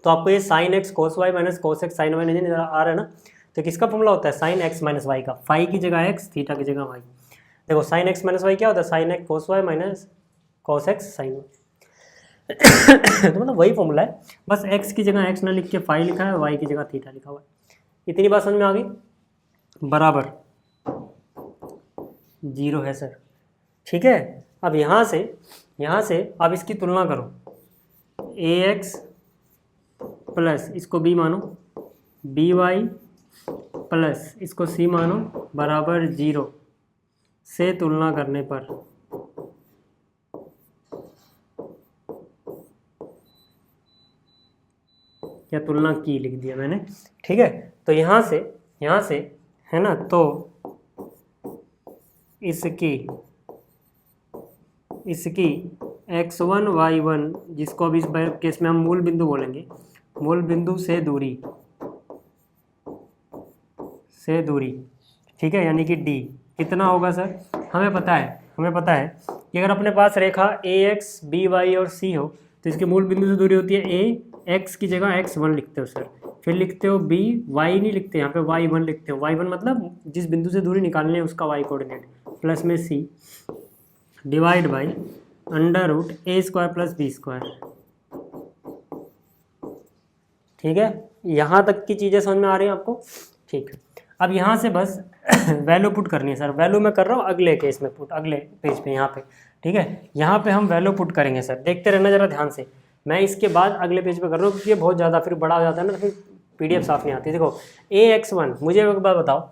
तो आपको ये sine X cos Y minus cos X sine Y नहीं आ रहा है ना, तो किसका फॉर्मूला होता है, साइन एक्स माइनस वाई का, फाई की जगह एक्स, थीटा की जगह वाई। देखो साइन एक्स माइनस वाई क्या होता है, sine X cos Y minus cos X sine Y. तो मतलब वही फॉर्मूला है, बस एक्स की जगह एक्स ना लिख के फाई लिखा है, वाई की जगह थीटा लिखा हुआ है। इतनी बात समझ में आ गई, बराबर 0 है सर, ठीक है। अब यहाँ से अब इसकी तुलना करो, ax प्लस इसको b मानो, by प्लस इसको c मानो बराबर 0 से तुलना करने पर या तुलना की लिख दिया मैंने, ठीक है। तो यहाँ से है ना, तो इसकी x1 y1 जिसको अब इस केस में हम मूल बिंदु बोलेंगे, मूल बिंदु से दूरी ठीक है, यानी कि d कितना होगा सर, हमें पता है कि अगर अपने पास रेखा ax by और c हो तो इसके मूल बिंदु से दूरी होती है a, x की जगह x1 लिखते हो सर, फिर लिखते हो b, y नहीं लिखते, यहाँ पे y1 लिखते हो, y1 मतलब जिस बिंदु से दूरी निकालनी है उसका y कोऑर्डिनेट, प्लस में c divide by under root a square plus b square, ठीक है। यहाँ तक की चीज़ें समझ में आ रही हैं आपको, ठीक है। अब यहाँ से बस वैल्यू पुट करनी है सर, वैल्यू मैं कर रहा हूँ अगले केस में पुट, अगले पेज पे यहाँ पे, ठीक है। यहाँ पे हम वैल्यू पुट करेंगे सर, देखते रहना जरा ध्यान से, मैं इसके बाद अगले पेज पे कर रहा हूँ क्योंकि ये बहुत ज़्यादा फिर बड़ा हो जाता है ना, तो फिर PDF साफ नहीं आती। देखो ax1, मुझे एक बात बताओ,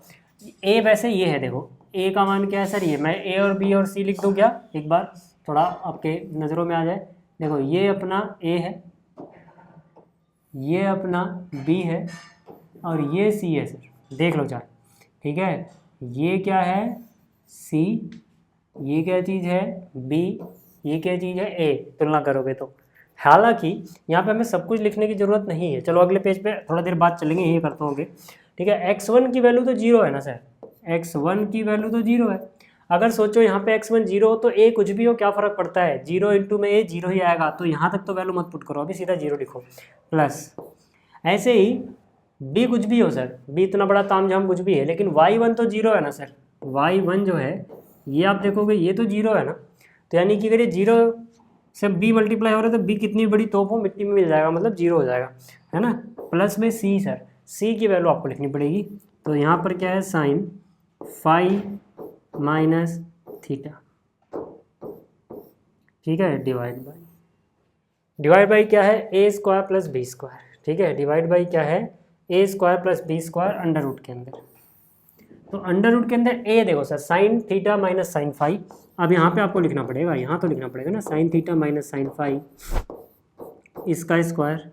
a वैसे ये है, देखो a का मान क्या है सर, ये मैं a और b और c लिख दूँ क्या, एक बार थोड़ा आपके नज़रों में आ जाए। देखो ये अपना a है, ये अपना b है और ये c है सर, देख लो चाहे, ठीक है। ये क्या है c, ये क्या चीज़ है b, ये क्या चीज़ है a, तुलना करोगे तो। हालांकि यहाँ पे हमें सब कुछ लिखने की ज़रूरत नहीं है, चलो अगले पेज पे थोड़ा देर बाद चलेंगे, ये करते होंगे, ठीक है। x1 की वैल्यू तो 0 है ना सर, x1 की वैल्यू तो 0 है। अगर सोचो यहाँ पे x1 0 हो तो a कुछ भी हो क्या फ़र्क पड़ता है, 0 इंटू में a 0 ही आएगा, तो यहाँ तक तो वैल्यू मत पुट करो, अभी सीधा 0 लिखो, प्लस ऐसे ही b कुछ भी हो सर, b इतना बड़ा तामझाम कुछ भी है, लेकिन y1 तो 0 है ना सर, y1 जो है ये आप देखोगे ये तो 0 है ना, तो यानी कि अगर ये 0 से b मल्टीप्लाई हो रहा है तो b कितनी बड़ी तोप हो मिट्टी में मिल जाएगा, मतलब 0 हो जाएगा, है ना। प्लस में c सर, c की वैल्यू आपको लिखनी पड़ेगी, तो यहाँ पर क्या है साइन फाई माइनस थीटा, ठीक है, डिवाइड बाई क्या है a square plus b square, ठीक है, डिवाइड बाई क्या है a square plus b square under root के अंदर। तो अंडर रूट के अंदर a देखो sir sine theta minus sine phi, अब यहाँ पे आपको लिखना पड़ेगा, यहाँ तो लिखना पड़ेगा ना, sine theta minus sine phi इसका स्क्वायर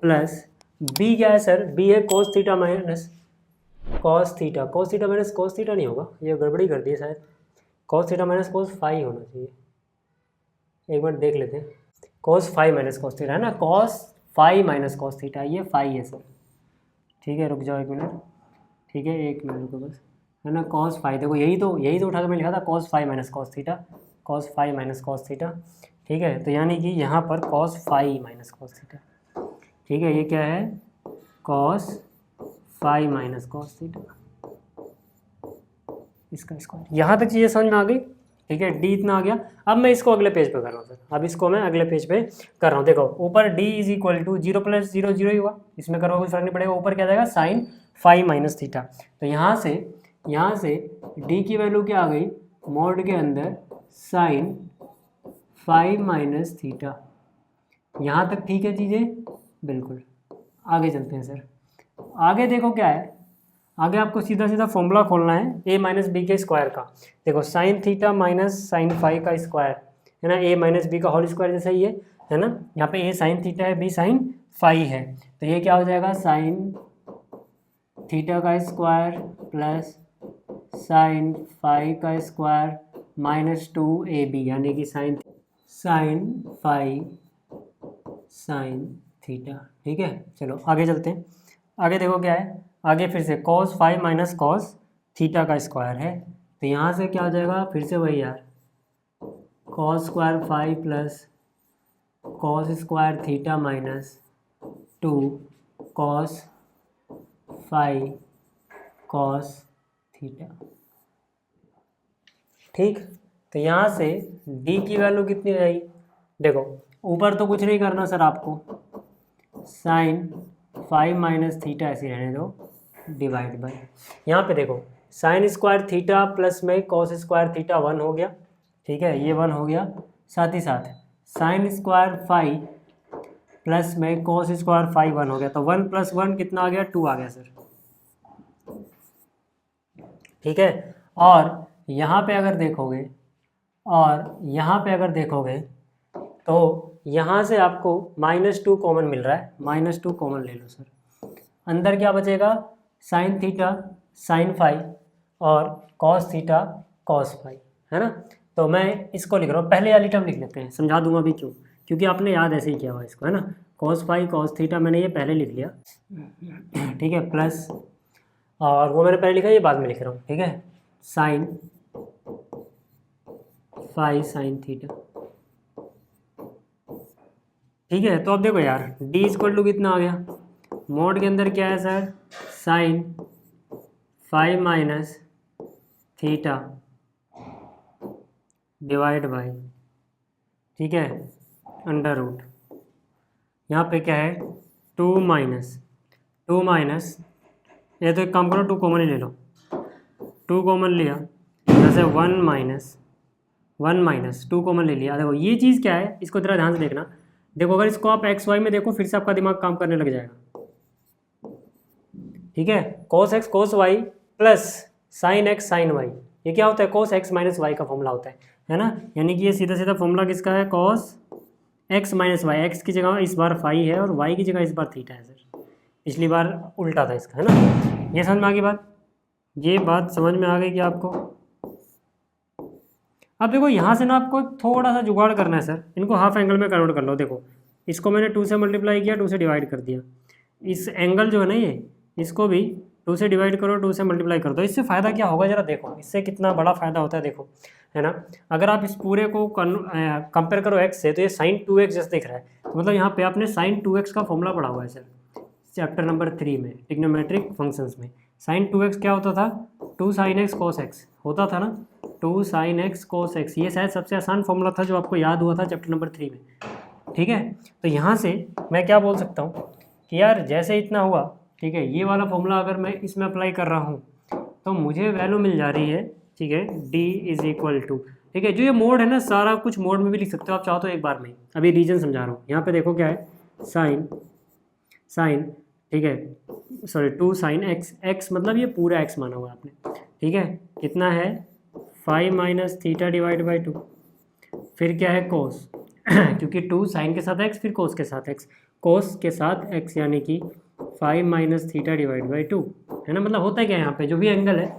प्लस b क्या है सर, b है cos theta minus cos theta, cos theta minus cos theta नहीं होगा, ये गड़बड़ी कर दी है शायद, cos theta minus cos phi होना चाहिए, एक बार देख लेते हैं, cos phi minus cos theta है ना, cos phi minus cos theta, ये फाई है सर, ठीक है। रुक जाओ एक मिनट, ठीक है, एक मिनट रुको बस, है ना, कॉस फाई, देखो यही तो उठा के मैं लिखा था, cos phi minus cos theta, cos phi minus cos theta, ठीक है। तो यानी कि यहाँ पर cos phi minus cos theta, ठीक है, ये क्या है cos phi minus cos theta इसका स्क्वायर। यहाँ तक चीज़ें समझ में आ गई, ठीक है, डी इतना आ गया। अब मैं इसको अगले पेज पे कर रहा हूँ सर, अब इसको मैं अगले पेज पे कर रहा हूँ। देखो ऊपर डी इज इक्वल टू 0 + 0 0 ही हुआ, इसमें करोगे कुछ फर्क नहीं पड़ेगा। ऊपर क्या आ जाएगा साइन फाई माइनस थीटा। तो यहाँ से डी की वैल्यू क्या आ गई, मॉड के अंदर साइन फाई माइनस थीटा। यहाँ तक ठीक है चीज़ें, बिल्कुल। आगे चलते हैं सर। आगे देखो क्या है, आगे आपको सीधा सीधा फॉर्मूला खोलना है a माइनस बी के स्क्वायर का। देखो sine theta minus sine phi का स्क्वायर है ना, a माइनस बी का होल स्क्वायर जैसा ही है ना। यहाँ पे a साइन थीटा है, b साइन फाई है, तो ये क्या हो जाएगा साइन थीटा का स्क्वायर प्लस साइन फाई का स्क्वायर माइनस 2ab, यानी कि साइन फाई साइन थीटा। ठीक है, चलो आगे चलते हैं। आगे देखो क्या है, आगे फिर से cos phi minus cos theta का स्क्वायर है, तो यहाँ से क्या हो जाएगा, फिर से वही यार, cos square phi plus cos square theta minus 2 cos phi cos theta. ठीक, तो यहाँ से d की वैल्यू कितनी हो जाएगी, देखो ऊपर तो कुछ नहीं करना सर आपको, साइन फाई माइनस थीटा ऐसे रहने दो, डिवाइड बाय, यहाँ पे देखो साइन स्क्वायर थीटा प्लस में कॉस स्क्वायर थीटा 1 हो गया। ठीक है, ये 1 हो गया, साथ ही साथ साइन स्क्वायर फाई प्लस में कॉस स्क्वायर फाई 1 हो गया, तो 1 + 1 कितना आ गया, 2 आ गया सर। ठीक है, और यहाँ पे अगर देखोगे तो यहाँ से आपको -2 कॉमन मिल रहा है, -2 कॉमन ले लो सर। अंदर क्या बचेगा, साइन थीटा साइन फाई और कॉस थीटा कॉस फाई, है ना। तो मैं इसको लिख रहा हूँ, पहले वाली टर्म लिख लेते हैं, समझा दूंगा अभी क्यों, क्योंकि आपने याद ऐसे ही किया हुआ इसको, है ना। कॉस फाई कॉस थीटा मैंने ये पहले लिख लिया, ठीक है, प्लस, और वो मैंने पहले लिखा, ये बाद में लिख रहा हूँ। ठीक है, साइन फाई साइन थीटा। ठीक है, तो अब देखो यार d = कितना आ गया, मोड के अंदर क्या है sir, sine phi minus theta divide by, ठीक है, अंडर रूट। यहाँ पे क्या है 2 माइनस ये तो एक काम करो 2 कॉमन ही ले लो, 2 कॉमन लिया, जैसे 1 माइनस 2 कॉमन ले लिया। देखो ये चीज़ क्या है, इसको जरा ध्यान से देखना। देखो अगर इसको आप एक्स वाई में देखो, फिर से आपका दिमाग काम करने लग जाएगा। ठीक है, cos x cos y plus sine x sine y, ये क्या होता है, cos x माइनस वाई का फॉर्मूला होता है ना। यानी कि ये सीधा सीधा फॉर्मूला किसका है, cos x minus y, x की जगह इस बार फाई है और y की जगह इस बार थीटा है सर। पिछली बार उल्टा था इसका, है ना। ये समझ में आ गई बात, ये बात समझ में आ गई कि आपको। अब देखो यहाँ से ना आपको थोड़ा सा जुगाड़ करना है सर, इनको हाफ एंगल में कन्वर्ट कर लो। देखो इसको मैंने 2 से मल्टीप्लाई किया, 2 से डिवाइड कर दिया, इस एंगल जो है ना ये, इसको भी 2 से डिवाइड करो, 2 से मल्टीप्लाई कर दो। इससे फ़ायदा क्या होगा जरा देखो, इससे कितना बड़ा फ़ायदा होता है देखो, है ना। अगर आप इस पूरे को कंपेयर करो x से, तो ये sin 2x जैसे दिख रहा है, तो मतलब यहाँ पे आपने sin 2x का फॉर्मूला पढ़ा हुआ है सर, चैप्टर नंबर 3 में ट्रिग्नोमेट्रिक फंक्शंस में। sin 2x क्या होता था, 2 sin x cos x होता था ना, 2 sin x cos x, ये शायद सबसे आसान फॉर्मूला था जो आपको याद हुआ था चैप्टर नंबर 3 में। ठीक है, तो यहाँ से मैं क्या बोल सकता हूँ कि यार जैसे इतना हुआ, ठीक है, ये वाला फॉर्मूला अगर मैं इसमें अप्लाई कर रहा हूँ तो मुझे वैल्यू मिल जा रही है, ठीक है, d = ठीक है, जो ये मोड है ना, सारा कुछ मोड में भी लिख सकते हो आप चाहो तो एक बार में। अभी रीजन समझा रहा हूँ, यहाँ पे देखो क्या है, साइन, ठीक है, सॉरी 2 sin x मतलब ये पूरा x माना हुआ आपने। ठीक है, कितना है, phi minus theta divide by 2, फिर क्या है कोस क्योंकि 2 साइन के साथ x, फिर कोस के साथ x, कोस के साथ x, यानी कि five minus theta divide by 2, है ना। मतलब होता है क्या, यहाँ पे जो भी एंगल है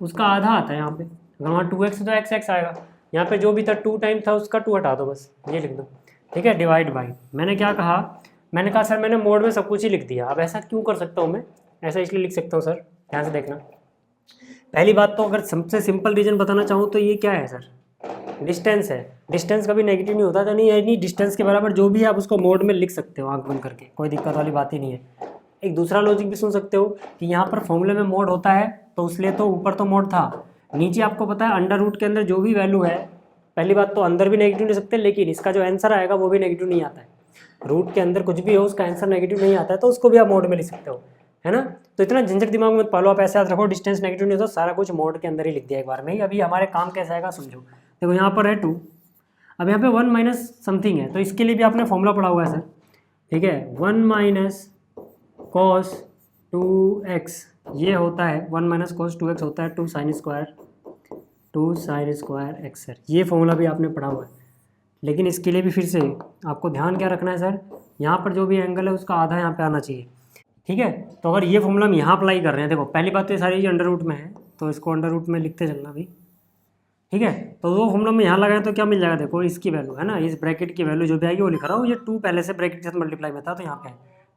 उसका आधा आता है यहाँ पे, अगर वहाँ 2x तो x आएगा, यहाँ पे जो भी था 2 टाइम था उसका 2 हटा दो, बस ये लिख दो। ठीक है, डिवाइड बाई, मैंने क्या कहा, मैंने कहा सर मैंने मोड में सब कुछ ही लिख दिया। अब ऐसा क्यों कर सकता हूँ मैं, ऐसा इसलिए लिख सकता हूँ सर, ध्यान से देखना। पहली बात तो अगर सबसे सिंपल रीजन बताना चाहूँ तो ये क्या है सर, डिस्टेंस है। डिस्टेंस कभी नेगेटिव नहीं होता था, नहीं यानी डिस्टेंस के बराबर जो भी है आप उसको मोड में लिख सकते हो आंख बंद करके, कोई दिक्कत वाली बात ही नहीं है। एक दूसरा लॉजिक भी सुन सकते हो कि यहाँ पर फॉर्मूले में मोड होता है तो इसलिए तो ऊपर तो मोड था, नीचे आपको पता है अंडर रूट के अंदर जो भी वैल्यू है, पहली बात तो अंदर भी नेगेटिव ले सकते हैं, लेकिन इसका जो आंसर आएगा वो भी नेगेटिव नहीं आता है। रूट के अंदर कुछ भी हो उसका आंसर नेगेटिव नहीं आता है, तो उसको भी आप मोड में लिख सकते हो, है ना। तो इतना झंझट दिमाग में पालो, आप ऐसे याद रखो डिस्टेंस नेगेटिव नहीं होता, सारा कुछ मोड के अंदर ही लिख दिया एक बार में ही। अभी हमारे काम कैसा आएगा समझो। देखो यहाँ पर है 2, अब यहाँ पे 1 माइनस समथिंग है, तो इसके लिए भी आपने फॉर्मूला पढ़ा हुआ है सर, ठीक है। 1 माइनस कॉस 2x ये होता है, 1 माइनस कॉस 2x होता है 2 साइन स्क्वायर x सर, ये फॉर्मूला भी आपने पढ़ा हुआ है। लेकिन इसके लिए भी फिर से आपको ध्यान क्या रखना है सर, यहाँ पर जो भी एंगल है उसका आधा यहाँ पे आना चाहिए, ठीक है। तो अगर ये फॉर्मूला हम यहाँ अप्लाई कर रहे हैं, देखो पहली बात तो ये सारी चीज़ अंडर रूट में है, तो इसको अंडर रूट में लिखते चलना भी, ठीक है। तो वो फॉर्मूला में यहाँ लगाएं तो क्या मिल जाएगा, देखो इसकी वैल्यू है ना, इस ब्रैकेट की वैल्यू जो भी आएगी वो लिख रहा हूँ, ये 2 पहले से ब्रैकेट के साथ मल्टीप्लाई में था तो यहाँ पे है,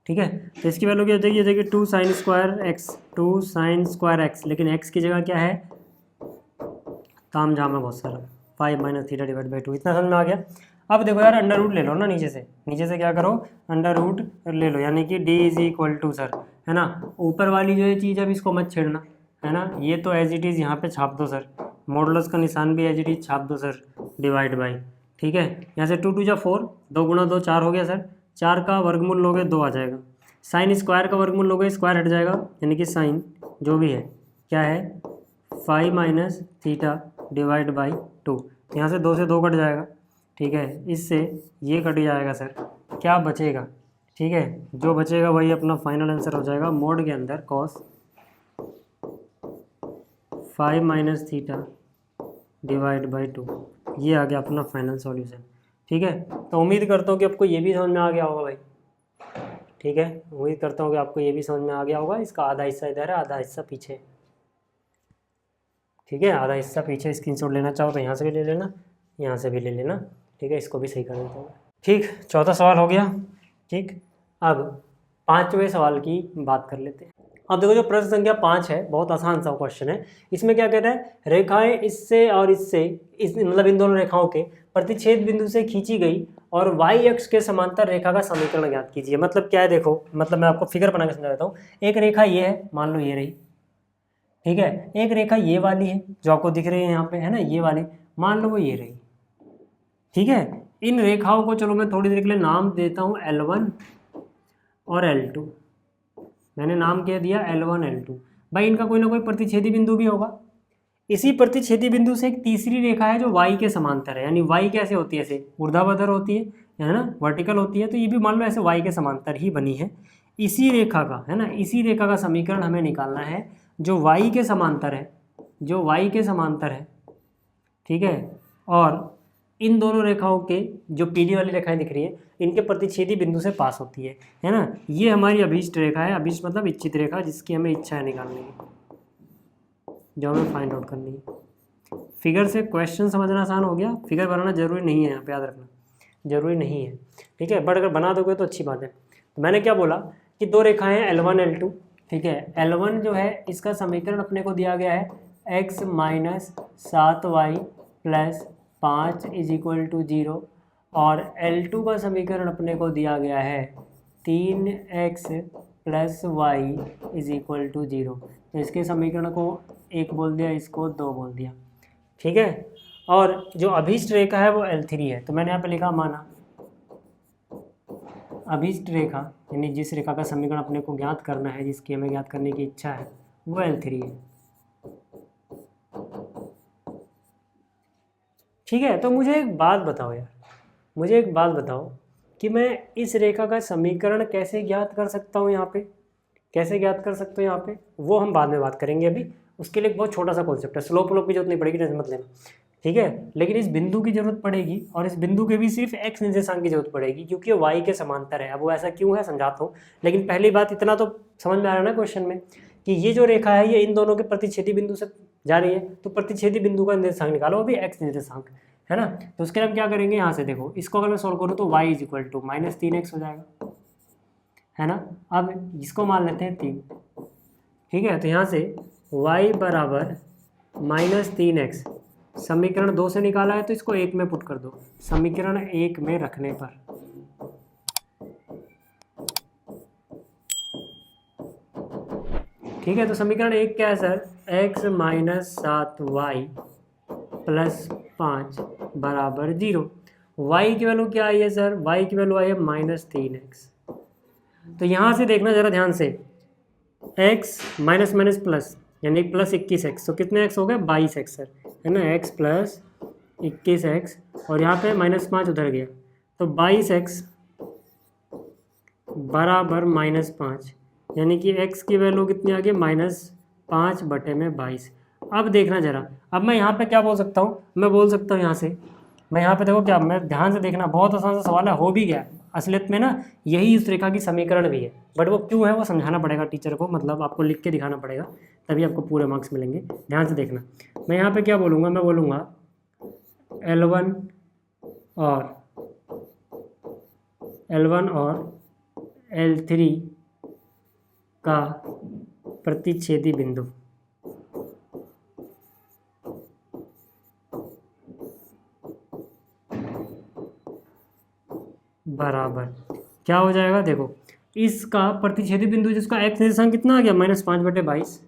ठीक है। तो इसकी वैल्यू क्या हो जाएगी 2 साइन स्क्वायर एक्स, लेकिन एक्स की जगह क्या है, ताम झाम है बहुत सारा, 5 माइनस थीटा डिवाइड बाई 2, इतना समझ में आ गया। अब देखो यार अंडर रूट ले लो ना, नीचे से क्या करो, अंडर रूट ले लो, यानी कि d is equal to sir, है ना, ऊपर वाली जो ये चीज़ है अभी इसको मत छेड़ना, है ना, ये तो एज इट इज़ यहाँ पे छाप दो सर, मॉडुलस का निशान भी एज इट इज़ छाप दो सर, डिवाइड बाई, ठीक है। यहाँ से 2 2 जा 4, 2 गुणा 2 4 हो गया सर, 4 का वर्गमूल लोगे 2 आ जाएगा, साइन स्क्वायर का वर्गमूल लोगे स्क्वायर हट जाएगा, यानी कि साइन जो भी है क्या है 5 माइनस थीटा डिवाइड बाई 2, यहाँ से 2 से 2 कट जाएगा, ठीक है, इससे ये कट जाएगा सर, क्या बचेगा, ठीक है, जो बचेगा वही अपना फाइनल आंसर हो जाएगा, मोड के अंदर cos 5 minus theta divide by 2, ये आ गया अपना फाइनल सॉल्यूशन, ठीक है। तो उम्मीद करता हूँ कि आपको ये भी समझ में आ गया होगा भाई, ठीक है, उम्मीद करता हूँ कि आपको ये भी समझ में आ गया होगा। इसका आधा हिस्सा इधर है, आधा हिस्सा पीछे, ठीक है, आधा हिस्सा पीछे। स्क्रीनशॉट लेना चाहो तो यहाँ से भी ले लेना, यहाँ से भी ले लेना, ठीक है, इसको भी सही कर देता हूँ, ठीक। चौथा सवाल हो गया, ठीक। अब 5वें सवाल की बात कर लेते हैं। अब देखो जो प्रश्न संख्या 5 है, बहुत आसान सा क्वेश्चन है। इसमें क्या कहता है, रेखाएं इससे और इससे मतलब इन दोनों रेखाओं के प्रतिच्छेद बिंदु से खींची गई और y अक्ष के समांतर रेखा का समीकरण ज्ञात कीजिए। मतलब क्या है, देखो मतलब मैं आपको फिगर बना के समझा देता हूँ। एक रेखा ये है, मान लो ये रही, ठीक है, एक रेखा ये वाली है जो आपको दिख रही है यहाँ पे, है ना, ये वाली, मान लो वो ये रही, ठीक है। इन रेखाओं को चलो मैं थोड़ी देर के लिए नाम देता हूँ L1 और L2, मैंने नाम क्या दिया L1 L2। भाई इनका कोई ना कोई प्रतिच्छेदी बिंदु भी होगा, इसी प्रतिच्छेदी बिंदु से एक तीसरी रेखा है जो y के समांतर है, यानी y कैसे होती है, ऐसे ऊर्ध्वाधर होती है ना, वर्टिकल होती है, तो ये भी मान लो ऐसे y के समांतर ही बनी है। इसी रेखा का, है ना, इसी रेखा का समीकरण हमें निकालना है जो y के समांतर है, जो y के समांतर है, ठीक है। और इन दोनों रेखाओं के जो पीली वाली रेखाएं दिख रही है, इनके प्रतिच्छेदी बिंदु से पास होती है ना। ये हमारी अभीष्ट रेखा है, अभीष्ट मतलब इच्छित रेखा, जिसकी हमें इच्छा है निकालने की, जो हमें फाइंड आउट करनी है। फिगर से क्वेश्चन समझना आसान हो गया, फिगर बनाना जरूरी नहीं है, यहाँ पे याद रखना जरूरी नहीं है, ठीक है, बट अगर बना दोगे तो अच्छी बात है। तो मैंने क्या बोला कि दो रेखाएं हैं L1 L2, ठीक है। L1 जो है इसका समीकरण अपने को दिया गया है x minus 7y plus 5 is equal to 0, और L2 का समीकरण अपने को दिया गया है 3x plus y is equal to 0। तो इसके समीकरण को 1 बोल दिया, इसको 2 बोल दिया, ठीक है। और जो अभीष्ट रेखा है वो L3 है, तो मैंने यहाँ पे लिखा माना अभीष्ट रेखा, यानी जिस रेखा का समीकरण अपने को ज्ञात करना है, जिसकी हमें ज्ञात करने की इच्छा है, वो L3 है, ठीक है। तो मुझे एक बात बताओ यार, मुझे एक बात बताओ कि मैं इस रेखा का समीकरण कैसे ज्ञात कर सकता हूँ, यहाँ पे कैसे ज्ञात कर सकता हूँ यहाँ पे, वो हम बाद में बात करेंगे। अभी उसके लिए एक बहुत छोटा सा कॉन्सेप्ट है, स्लोप व्लोप की जरूरत नहीं पड़ेगी, टेंशन मत लेना, ठीक है। लेकिन इस बिंदु की जरूरत पड़ेगी, और इस बिंदु के भी सिर्फ x निर्देशांक की जरूरत पड़ेगी, क्योंकि y के समांतर है। अब वो ऐसा क्यों है समझाता हूँ, लेकिन पहली बात इतना तो समझ में आ रहा है ना क्वेश्चन में, कि ये जो रेखा है ये इन दोनों के प्रतिच्छेदी बिंदु से जा रही है, तो प्रतिच्छेदी बिंदु का निर्देशांक निकालो, वो भी x निर्देशांक, है ना। तो उसके लिए हम क्या करेंगे, यहाँ से देखो, इसको अगर मैं सोल्व करूँ तो y is equal to minus 3x हो जाएगा, है ना। अब इसको मान लेते हैं 3, ठीक है। तो यहाँ से y बराबर माइनस 3x, समीकरण 2 से निकाला है तो इसको 1 में पुट कर दो, समीकरण 1 में रखने पर, ठीक है। तो समीकरण 1 क्या है sir, x minus 7y plus 5 बराबर 0। y की वैल्यू क्या आई है सर? y की वैल्यू आई है -3x। तो यहाँ से देखना ज़रा ध्यान से, x माइनस माइनस प्लस यानी प्लस 21x, तो कितने x हो गए? 22x सर, है ना। x प्लस 21x और यहाँ पे -5 उधर गया, तो 22x बराबर -5, यानी कि x की वैल्यू कितनी आ गई? -5/22। अब देखना ज़रा, अब मैं यहाँ पे क्या बोल सकता हूँ? मैं बोल सकता हूँ यहाँ से, मैं यहाँ पे देखो क्या, मैं ध्यान से देखना, बहुत आसान सा सवाल है, हो भी गया असलियत में ना, यही उस रेखा की समीकरण भी है, बट वो क्यों है वो समझाना पड़ेगा टीचर को, मतलब आपको लिख के दिखाना पड़ेगा, तभी आपको पूरे मार्क्स मिलेंगे। ध्यान से देखना, मैं यहाँ पे क्या बोलूँगा? मैं बोलूँगा L1 और L3 का प्रतिच्छेदी बिंदु बराबर क्या हो जाएगा? देखो, इसका प्रतिच्छेदी बिंदु जिसका x निर्देशांक कितना आ गया? -5/22।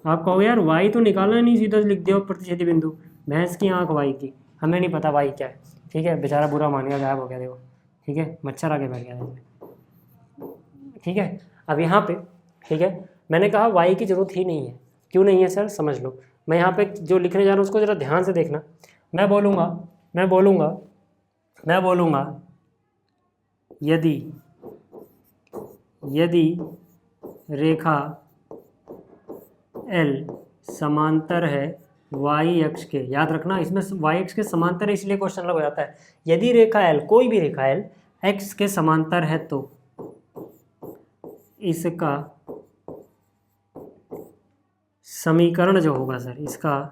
आप कहोगे यार y तो निकालना नहीं, सीधा लिख दिया प्रतिच्छेदी बिंदु। भैंस की आंख y की, हमें नहीं पता y क्या है, ठीक है। बेचारा बुरा मान गया, गायब हो गया, देखो, ठीक है, मच्छर आके बैठ गया, ठीक है। अब यहाँ पे, ठीक है, मैंने कहा y की जरूरत ही नहीं है। क्यों नहीं है सर? समझ लो, मैं यहाँ पे जो लिखने जा रहा हूँ उसको ज़रा ध्यान से देखना। मैं बोलूँगा यदि रेखा L समांतर है y अक्ष के, याद रखना इसमें y अक्ष के समांतर है, इसलिए क्वेश्चन अलग हो जाता है। यदि रेखा L, कोई भी रेखा L x के समांतर है तो इसका समीकरण जो होगा सर, इसका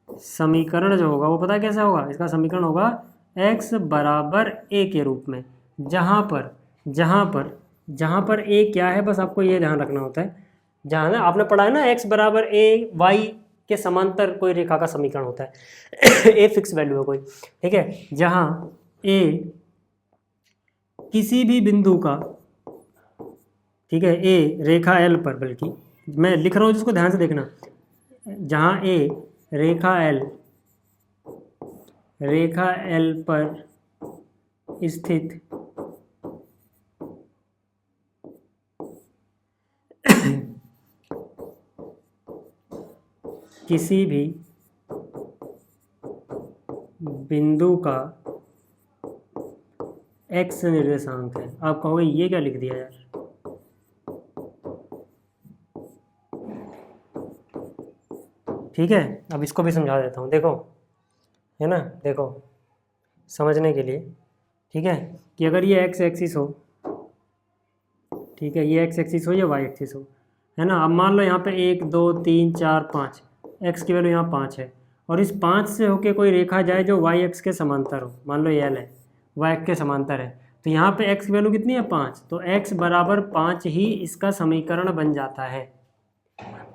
समीकरण जो होगा वो पता है कैसा होगा? इसका समीकरण होगा x बराबर a के रूप में, जहाँ पर a क्या है, बस आपको ये ध्यान रखना होता है। जहाँ ना आपने पढ़ा है ना, x बराबर a, y के समांतर कोई रेखा का समीकरण होता है a फिक्स वैल्यू है कोई, ठीक है। जहाँ a किसी भी बिंदु का, ठीक है, a रेखा L पर, बल्कि मैं लिख रहा हूँ जिसको ध्यान से देखना, जहाँ a रेखा L पर स्थित किसी भी बिंदु का x निर्देशांक है। आप कहोगे ये क्या लिख दिया यार? ठीक है, अब इसको भी समझा देता हूँ, देखो, है ना, देखो समझने के लिए, ठीक है, कि अगर ये x एक्सिस हो, ठीक है, ये x एक्सिस हो या y एक्सिस हो, है ना। अब मान लो यहाँ पे 1 2 3 4 5, x की वैल्यू यहाँ 5 है, और इस 5 से होके कोई रेखा जाए जो y अक्ष के समांतर हो, मान लो ये L है, y अक्ष के समांतर है, तो यहाँ पे x की वैल्यू कितनी है? 5, तो x बराबर 5 ही इसका समीकरण बन जाता है।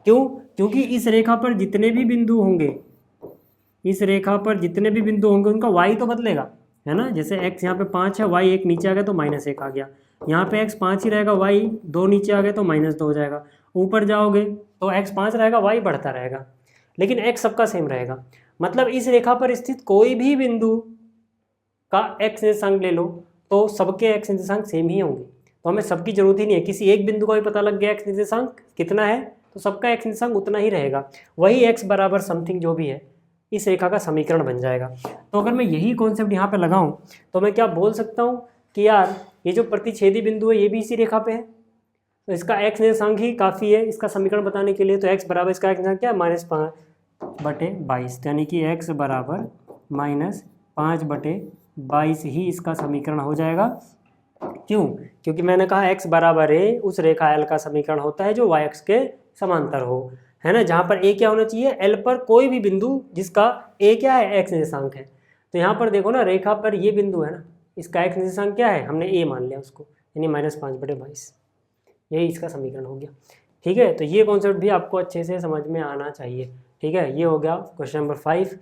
क्यों? क्योंकि इस रेखा पर जितने भी बिंदु होंगे, उनका y तो बदलेगा, है ना। जैसे x यहाँ पे 5 है, y 1 नीचे आ गया तो -1 आ गया, यहाँ पे x 5 ही रहेगा, y 2 नीचे आ गया तो -2 हो जाएगा, ऊपर जाओगे तो x 5 रहेगा, y बढ़ता रहेगा, लेकिन x सबका सेम रहेगा। मतलब इस रेखा पर स्थित कोई भी बिंदु का x निर्देशांक ले लो तो सबके x निर्देशांक सेम ही होंगे, तो हमें सबकी जरूरत ही नहीं है। किसी एक बिंदु का भी पता लग गया x निर्देशांक कितना है, तो सबका x निर्देशांक उतना ही रहेगा, वही x बराबर समथिंग जो भी है इस रेखा का समीकरण बन जाएगा। तो अगर मैं यही कॉन्सेप्ट यहाँ पे लगाऊं तो मैं क्या बोल सकता हूँ कि यार ये जो प्रतिच्छेदी बिंदु है ये भी इसी रेखा पे है, तो इसका x निर्देशांक ही काफ़ी है इसका समीकरण बताने के लिए। तो x बराबर, इसका x निर्देशांक क्या है? -5/22, यानी कि x बराबर -5/22 ही इसका समीकरण हो जाएगा। क्यों? क्योंकि मैंने कहा x बराबर a उस रेखा L का समीकरण होता है जो y अक्ष के समांतर हो, है ना। जहाँ पर a क्या होना चाहिए? L पर कोई भी बिंदु जिसका a क्या है? x निर्देशांक है। तो यहाँ पर देखो ना, रेखा पर ये बिंदु है ना, इसका x निर्देशांक क्या है? हमने a मान लिया उसको, यानी -5/22, यही इसका समीकरण हो गया। ठीक है, तो ये कॉन्सेप्ट भी आपको अच्छे से समझ में आना चाहिए। ठीक है, ये हो गया क्वेश्चन नंबर 5।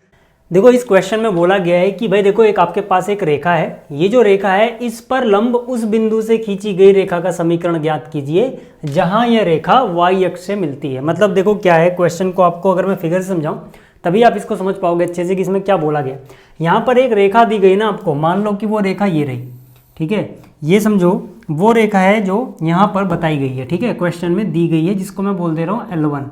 देखो इस क्वेश्चन में बोला गया है कि भाई देखो एक आपके पास एक रेखा है, ये जो रेखा है इस पर लंब उस बिंदु से खींची गई रेखा का समीकरण ज्ञात कीजिए जहां यह रेखा y अक्ष से मिलती है। मतलब देखो क्या है, क्वेश्चन को आपको अगर मैं फिगर से समझाऊं तभी आप इसको समझ पाओगे अच्छे से कि इसमें क्या बोला गया। यहाँ पर एक रेखा दी गई ना आपको, मान लो कि वो रेखा ये रही, ठीक है, ये समझो वो रेखा है जो यहाँ पर बताई गई है, ठीक है, क्वेश्चन में दी गई है, जिसको मैं बोल दे रहा हूँ L1।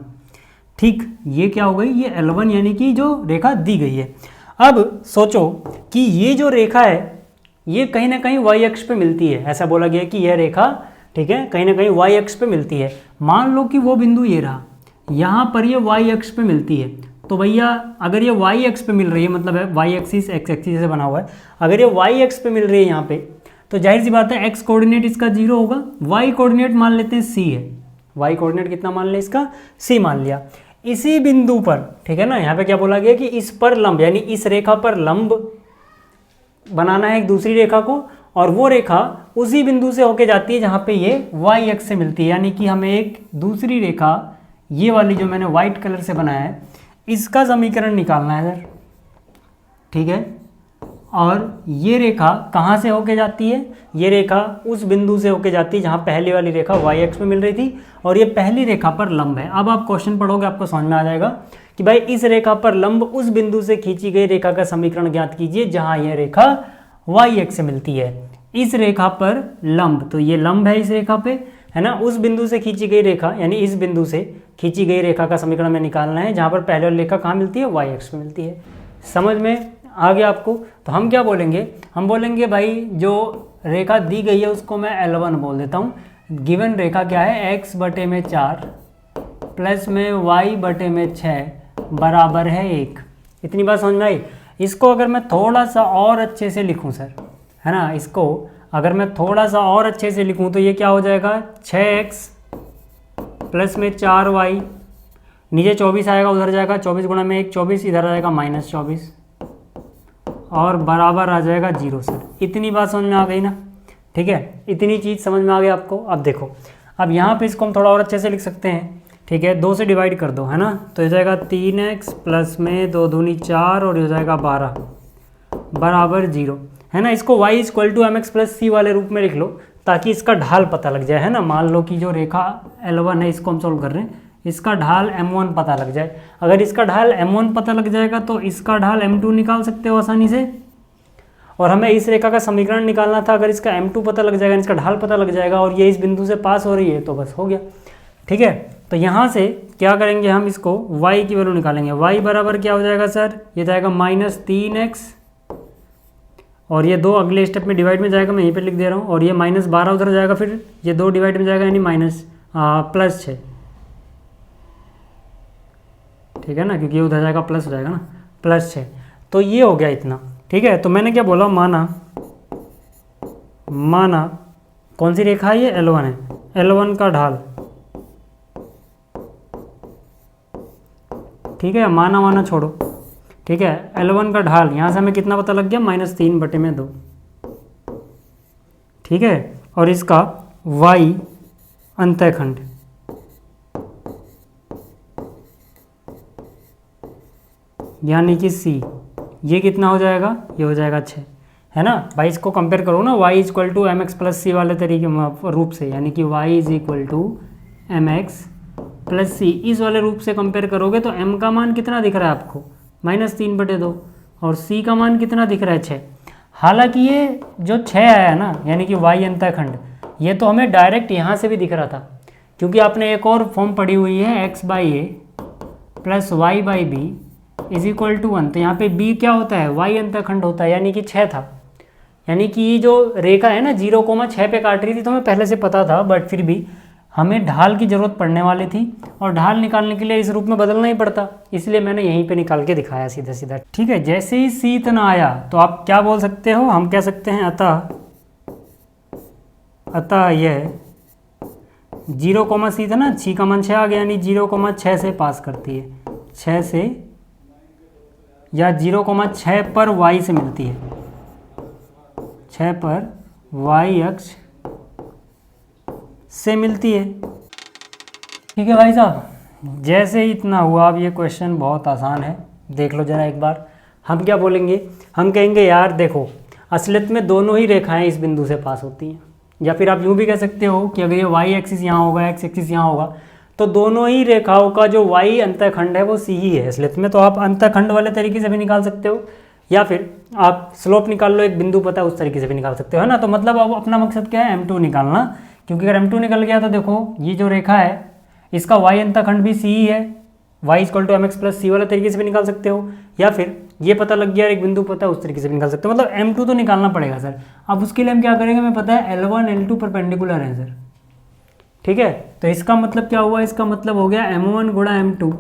ठीक, ये क्या हो गई, ये L1 यानी कि जो रेखा दी गई है। अब सोचो कि ये जो रेखा है ये कहीं ना कहीं y अक्ष पे मिलती है, ऐसा बोला गया कि यह रेखा, ठीक है, कहीं ना कहीं y अक्ष पे मिलती है। मान लो कि वो बिंदु ये रहा, यहाँ पर ये y अक्ष पे मिलती है, तो भैया अगर ये y अक्ष पे मिल रही है, मतलब है y एक्सिस x एक्सिस से बना हुआ है, अगर ये y अक्ष पे मिल रही है यहाँ पे, तो जाहिर सी बात है x कोऑर्डिनेट इसका 0 होगा, y कोऑर्डिनेट मान लेते हैं c है, y कोऑर्डिनेट कितना मान लिया इसका, c मान लिया। इसी बिंदु पर, ठीक है ना, यहाँ पे क्या बोला गया कि इस पर लंब यानी इस रेखा पर लंब बनाना है एक दूसरी रेखा को, और वो रेखा उसी बिंदु से होके जाती है जहाँ पे ये y अक्ष से मिलती है, यानी कि हमें एक दूसरी रेखा ये वाली जो मैंने व्हाइट कलर से बनाया है इसका समीकरण निकालना है सर, ठीक है। और ये रेखा कहाँ से होके जाती है, ये रेखा उस बिंदु से होके जाती है जहाँ पहली वाली रेखा y अक्ष में मिल रही थी, और ये पहली रेखा पर लंब है। अब आप क्वेश्चन पढ़ोगे आपको समझ में आ जाएगा कि भाई इस रेखा पर लंब उस बिंदु से खींची गई रेखा का समीकरण ज्ञात कीजिए जहाँ यह रेखा y अक्ष से मिलती है। इस रेखा पर लंब, तो ये लंब है इस रेखा पे, है ना, उस बिंदु से खींची गई रेखा यानी इस बिंदु से खींची गई रेखा का समीकरण में निकालना है जहाँ पर पहले वाली रेखा कहाँ मिलती है, y अक्ष पे मिलती है। समझ में आ गया आपको? तो हम क्या बोलेंगे, हम बोलेंगे भाई जो रेखा दी गई है उसको मैं L1 बोल देता हूँ। गिवन रेखा क्या है, x बटे में 4 प्लस में y बटे में 6 बराबर है 1। इतनी बात समझ में आई? इसको अगर मैं थोड़ा सा और अच्छे से लिखूँ सर, है ना, इसको अगर मैं थोड़ा सा और अच्छे से लिखूँ तो ये क्या हो जाएगा, 6x प्लस में 4y, नीचे 24 आएगा, उधर जाएगा 24 गुणा में 1 24, इधर आ जाएगा -24 और बराबर आ जाएगा 0 सर। इतनी बात समझ में आ गई ना, ठीक है, इतनी चीज़ समझ में आ गई आपको। अब देखो, अब यहाँ पे इसको हम थोड़ा और अच्छे से लिख सकते हैं, ठीक है, 2 से डिवाइड कर दो, है ना, तो हो जाएगा 3x प्लस में 2 दूनी 4 और हो जाएगा 12 बराबर 0, है ना। इसको y equal to mx plus c वाले रूप में लिख लो ताकि इसका ढाल पता लग जाए, है ना। मान लो कि जो रेखा L1 है इसको हम सोल्व कर रहे हैं, इसका ढाल m1 पता लग जाए। अगर इसका ढाल m1 पता लग जाएगा तो इसका ढाल m2 निकाल सकते हो आसानी से। और हमें इस रेखा का समीकरण निकालना था, अगर इसका m2 पता लग जाएगा, इसका ढाल पता लग जाएगा और ये इस बिंदु से पास हो रही है तो बस हो गया, ठीक है। तो यहाँ से क्या करेंगे, हम इसको y की वैल्यू निकालेंगे। y बराबर क्या हो जाएगा सर, ये जाएगा -3x और ये 2 अगले स्टेप में डिवाइड में जाएगा, मैं यहीं पे लिख दे रहा हूँ, और ये -12 उधर जाएगा, फिर ये 2 डिवाइड में जाएगा यानी +6, ठीक है ना, क्योंकि ये उधर जाएगा प्लस हो जाएगा ना, +6। तो ये हो गया इतना, ठीक है। तो मैंने क्या बोला, माना कौन सी रेखा है, ये L1 है, L1 का ढाल, ठीक है, माना छोड़ो, ठीक है, L1 का ढाल यहाँ से हमें कितना पता लग गया, -3/2, ठीक है। और इसका y अंतःखंड यानी कि c, ये कितना हो जाएगा, ये हो जाएगा 6, है ना भाई। इसको कंपेयर करो ना y equal to mx plus c वाले तरीके रूप से, यानी कि y is equal to mx plus c, इस वाले रूप से कंपेयर करोगे तो m का मान कितना दिख रहा है आपको, -3/2, और c का मान कितना दिख रहा है, 6। हालांकि ये जो 6 आया ना, यानी कि y अंतःखंड, ये तो हमें डायरेक्ट यहाँ से भी दिख रहा था, क्योंकि आपने एक और फॉर्म पढ़ी हुई है x/a plus y/b is equal to 1। तो यहाँ पे b क्या होता है, y अंतःखंड होता है, यानी कि 6 था। यानी कि ये जो रेखा है ना 0,6 पे काट रही थी, तो हमें पहले से पता था, बट फिर भी हमें ढाल की ज़रूरत पड़ने वाली थी, और ढाल निकालने के लिए इस रूप में बदलना ही पड़ता, इसलिए मैंने यहीं पे निकाल के दिखाया सीधा सीधा, ठीक है। जैसे ही c इतना आया तो आप क्या बोल सकते हो, हम कह सकते हैं अतः यह 0,c था ना, c का मान 6 आ गया, यानी 0,6 से पास करती है, 6 से या 0,6 पर y से मिलती है, 6 पर y अक्ष से मिलती है, ठीक है भाई साहब। जैसे ही इतना हुआ, अब ये क्वेश्चन बहुत आसान है, देख लो जरा एक बार। हम क्या बोलेंगे, हम कहेंगे यार देखो असलियत में दोनों ही रेखाएं इस बिंदु से पास होती हैं, या फिर आप यूँ भी कह सकते हो कि अगर ये वाई एक्सिस यहाँ होगा, एक्स एक्सिस यहाँ होगा, तो दोनों ही रेखाओं का जो वाई अंतःखंड है वो सी ही है असलियत में। तो आप अंतःखंड वाले तरीके से भी निकाल सकते हो, या फिर आप स्लोप निकाल लो, एक बिंदु पता है उस तरीके से भी निकाल सकते हो, है ना। तो मतलब अब अपना मकसद क्या है, M2 निकालना, क्योंकि अगर M2 निकल गया तो देखो ये जो रेखा है इसका वाई अंतःखंड भी सी ही है, y = mx + c वाले तरीके से भी निकाल सकते हो, या फिर ये पता लग गया एक बिंदु पता है उस तरीके से भी निकाल सकते हो। मतलब M2 तो निकालना पड़ेगा सर। अब उसके लिए हम क्या करेंगे, हमें पता है L1 L2 परपेंडिकुलर है सर, ठीक है। तो इसका मतलब क्या हुआ, इसका मतलब हो गया M1 × M2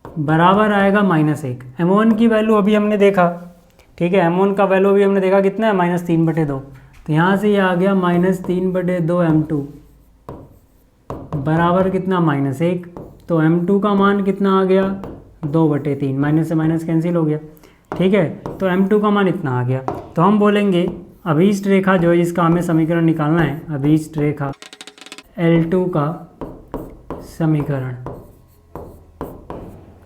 बराबर आएगा -1। M1 की वैल्यू अभी हमने देखा, ठीक है, M1 का वैल्यू अभी हमने देखा कितना है, -3/2। तो यहाँ से ये आ गया -3/2 M2 बराबर कितना, -1। तो M2 का मान कितना आ गया, 2/3, माइनस से माइनस कैंसिल हो गया, ठीक है। तो M2 का मान इतना आ गया। तो हम बोलेंगे अभीष्ट रेखा जो है जिसका हमें समीकरण निकालना है, अभीष्ट रेखा L2 का समीकरण,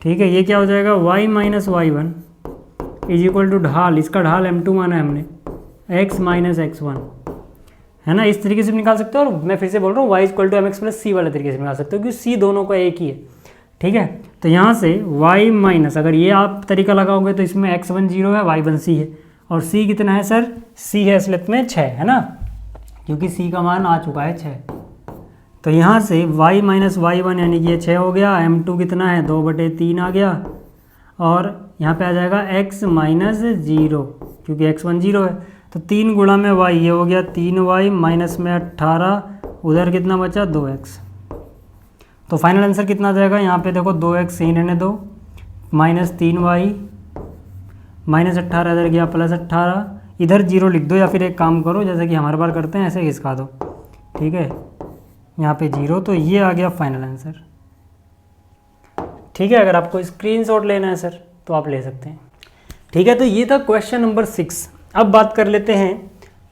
ठीक है, ये क्या हो जाएगा, y - y1 = ढाल, इसका ढाल M2 माना है हमने, x - x1, है ना। इस तरीके से भी निकाल सकते हो, और मैं फिर से बोल रहा हूँ y = mx + c वाले तरीके से निकाल सकते हो, क्योंकि c दोनों का एक ही है, ठीक है। तो यहाँ से y - अगर ये आप तरीका लगाओगे तो इसमें x1 0 है, y1 c है, और c कितना है सर, c है असलियत में 6, है ना, क्योंकि c का मान आ चुका है 6। तो यहाँ से y - y1 यानी कि ये 6 हो गया, M2 कितना है, 2/3 आ गया, और यहाँ पे आ जाएगा x - 0, क्योंकि x1 0 है। तो 3 गुणा में y, ये हो गया 3y, माइनस में 18, उधर कितना बचा, 2x। तो फाइनल आंसर कितना आ जाएगा, यहाँ पे देखो 2x सही रहने दो, -3y, -18 इधर गया, +18, इधर 0 लिख दो, या फिर एक काम करो जैसे कि हमारे बार करते हैं ऐसे खिसका दो, ठीक है, यहाँ पे 0। तो ये आ गया फाइनल आंसर, ठीक है। अगर आपको स्क्रीनशॉट लेना है सर तो आप ले सकते हैं, ठीक है। तो ये था क्वेश्चन नंबर 6। अब बात कर लेते हैं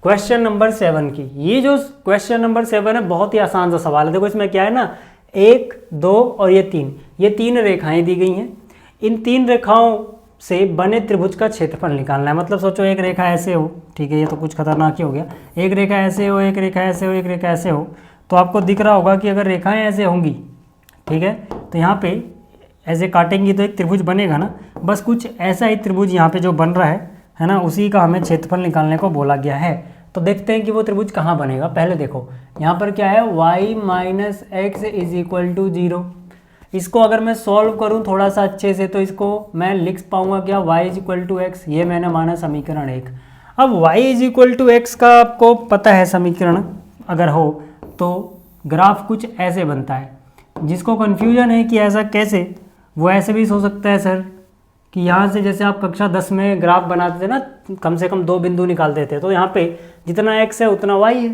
क्वेश्चन नंबर 7 की। ये जो क्वेश्चन नंबर 7 है बहुत ही आसान सा सवाल है। देखो इसमें क्या है ना, 1, 2 और ये 3 रेखाएं दी गई हैं। इन 3 रेखाओं से बने त्रिभुज का क्षेत्रफल निकालना है। मतलब सोचो एक रेखा ऐसे हो, ठीक है, ये तो कुछ खतरनाक ही हो गया, एक रेखा ऐसे हो, एक रेखा ऐसे हो, एक रेखा ऐसे हो, तो आपको दिख रहा होगा कि अगर रेखाएं ऐसे होंगी, ठीक है, तो यहाँ पे ऐसे काटेंगी तो एक त्रिभुज बनेगा ना। बस कुछ ऐसा ही त्रिभुज यहाँ पे जो बन रहा है ना, उसी का हमें क्षेत्रफल निकालने को बोला गया है। तो देखते हैं कि वो त्रिभुज कहाँ बनेगा। पहले देखो यहाँ पर क्या है, y - x = 0। इसको अगर मैं सॉल्व करूँ थोड़ा सा अच्छे से तो इसको मैं लिख पाऊँगा क्या, y = x, ये मैंने माना समीकरण 1। अब y = x का आपको पता है समीकरण अगर हो तो ग्राफ कुछ ऐसे बनता है। जिसको कन्फ्यूजन है कि ऐसा कैसे, वो ऐसे भी हो सकता है सर कि यहाँ से जैसे आप कक्षा 10 में ग्राफ बनाते थे ना, कम से कम 2 बिंदु निकालते थे, तो यहाँ पे जितना x है उतना y है,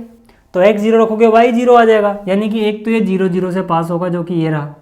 तो x 0 रखोगे y 0 आ जाएगा, यानी कि एक तो ये 0 0 से पास होगा जो कि ये रहा,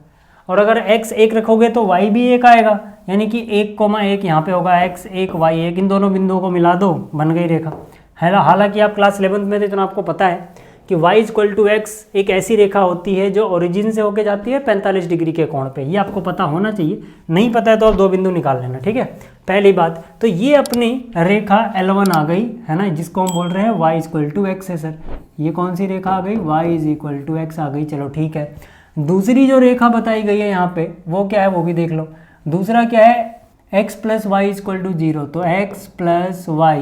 और अगर x 1 रखोगे तो y भी 1 आएगा, यानी कि 1,1 यहाँ पे होगा, x 1 y 1, इन दोनों बिंदुओं को मिला दो, बन गई रेखा। है हालांकि आप क्लास 11th में थे तो आपको पता है कि y = x एक ऐसी रेखा होती है जो ओरिजिन से होके जाती है 45 डिग्री के कोण पे। ये आपको पता होना चाहिए, नहीं पता है तो आप 2 बिंदु निकाल लेना, ठीक है। पहली बात तो ये अपनी रेखा L1 आ गई, है ना, जिसको हम बोल रहे हैं y = x है सर। ये कौन सी रेखा आ गई, y = x आ गई, चलो ठीक है। दूसरी जो रेखा बताई गई है यहाँ पे वो क्या है, वो भी देख लो। दूसरा क्या है, x + y = 0, तो x + y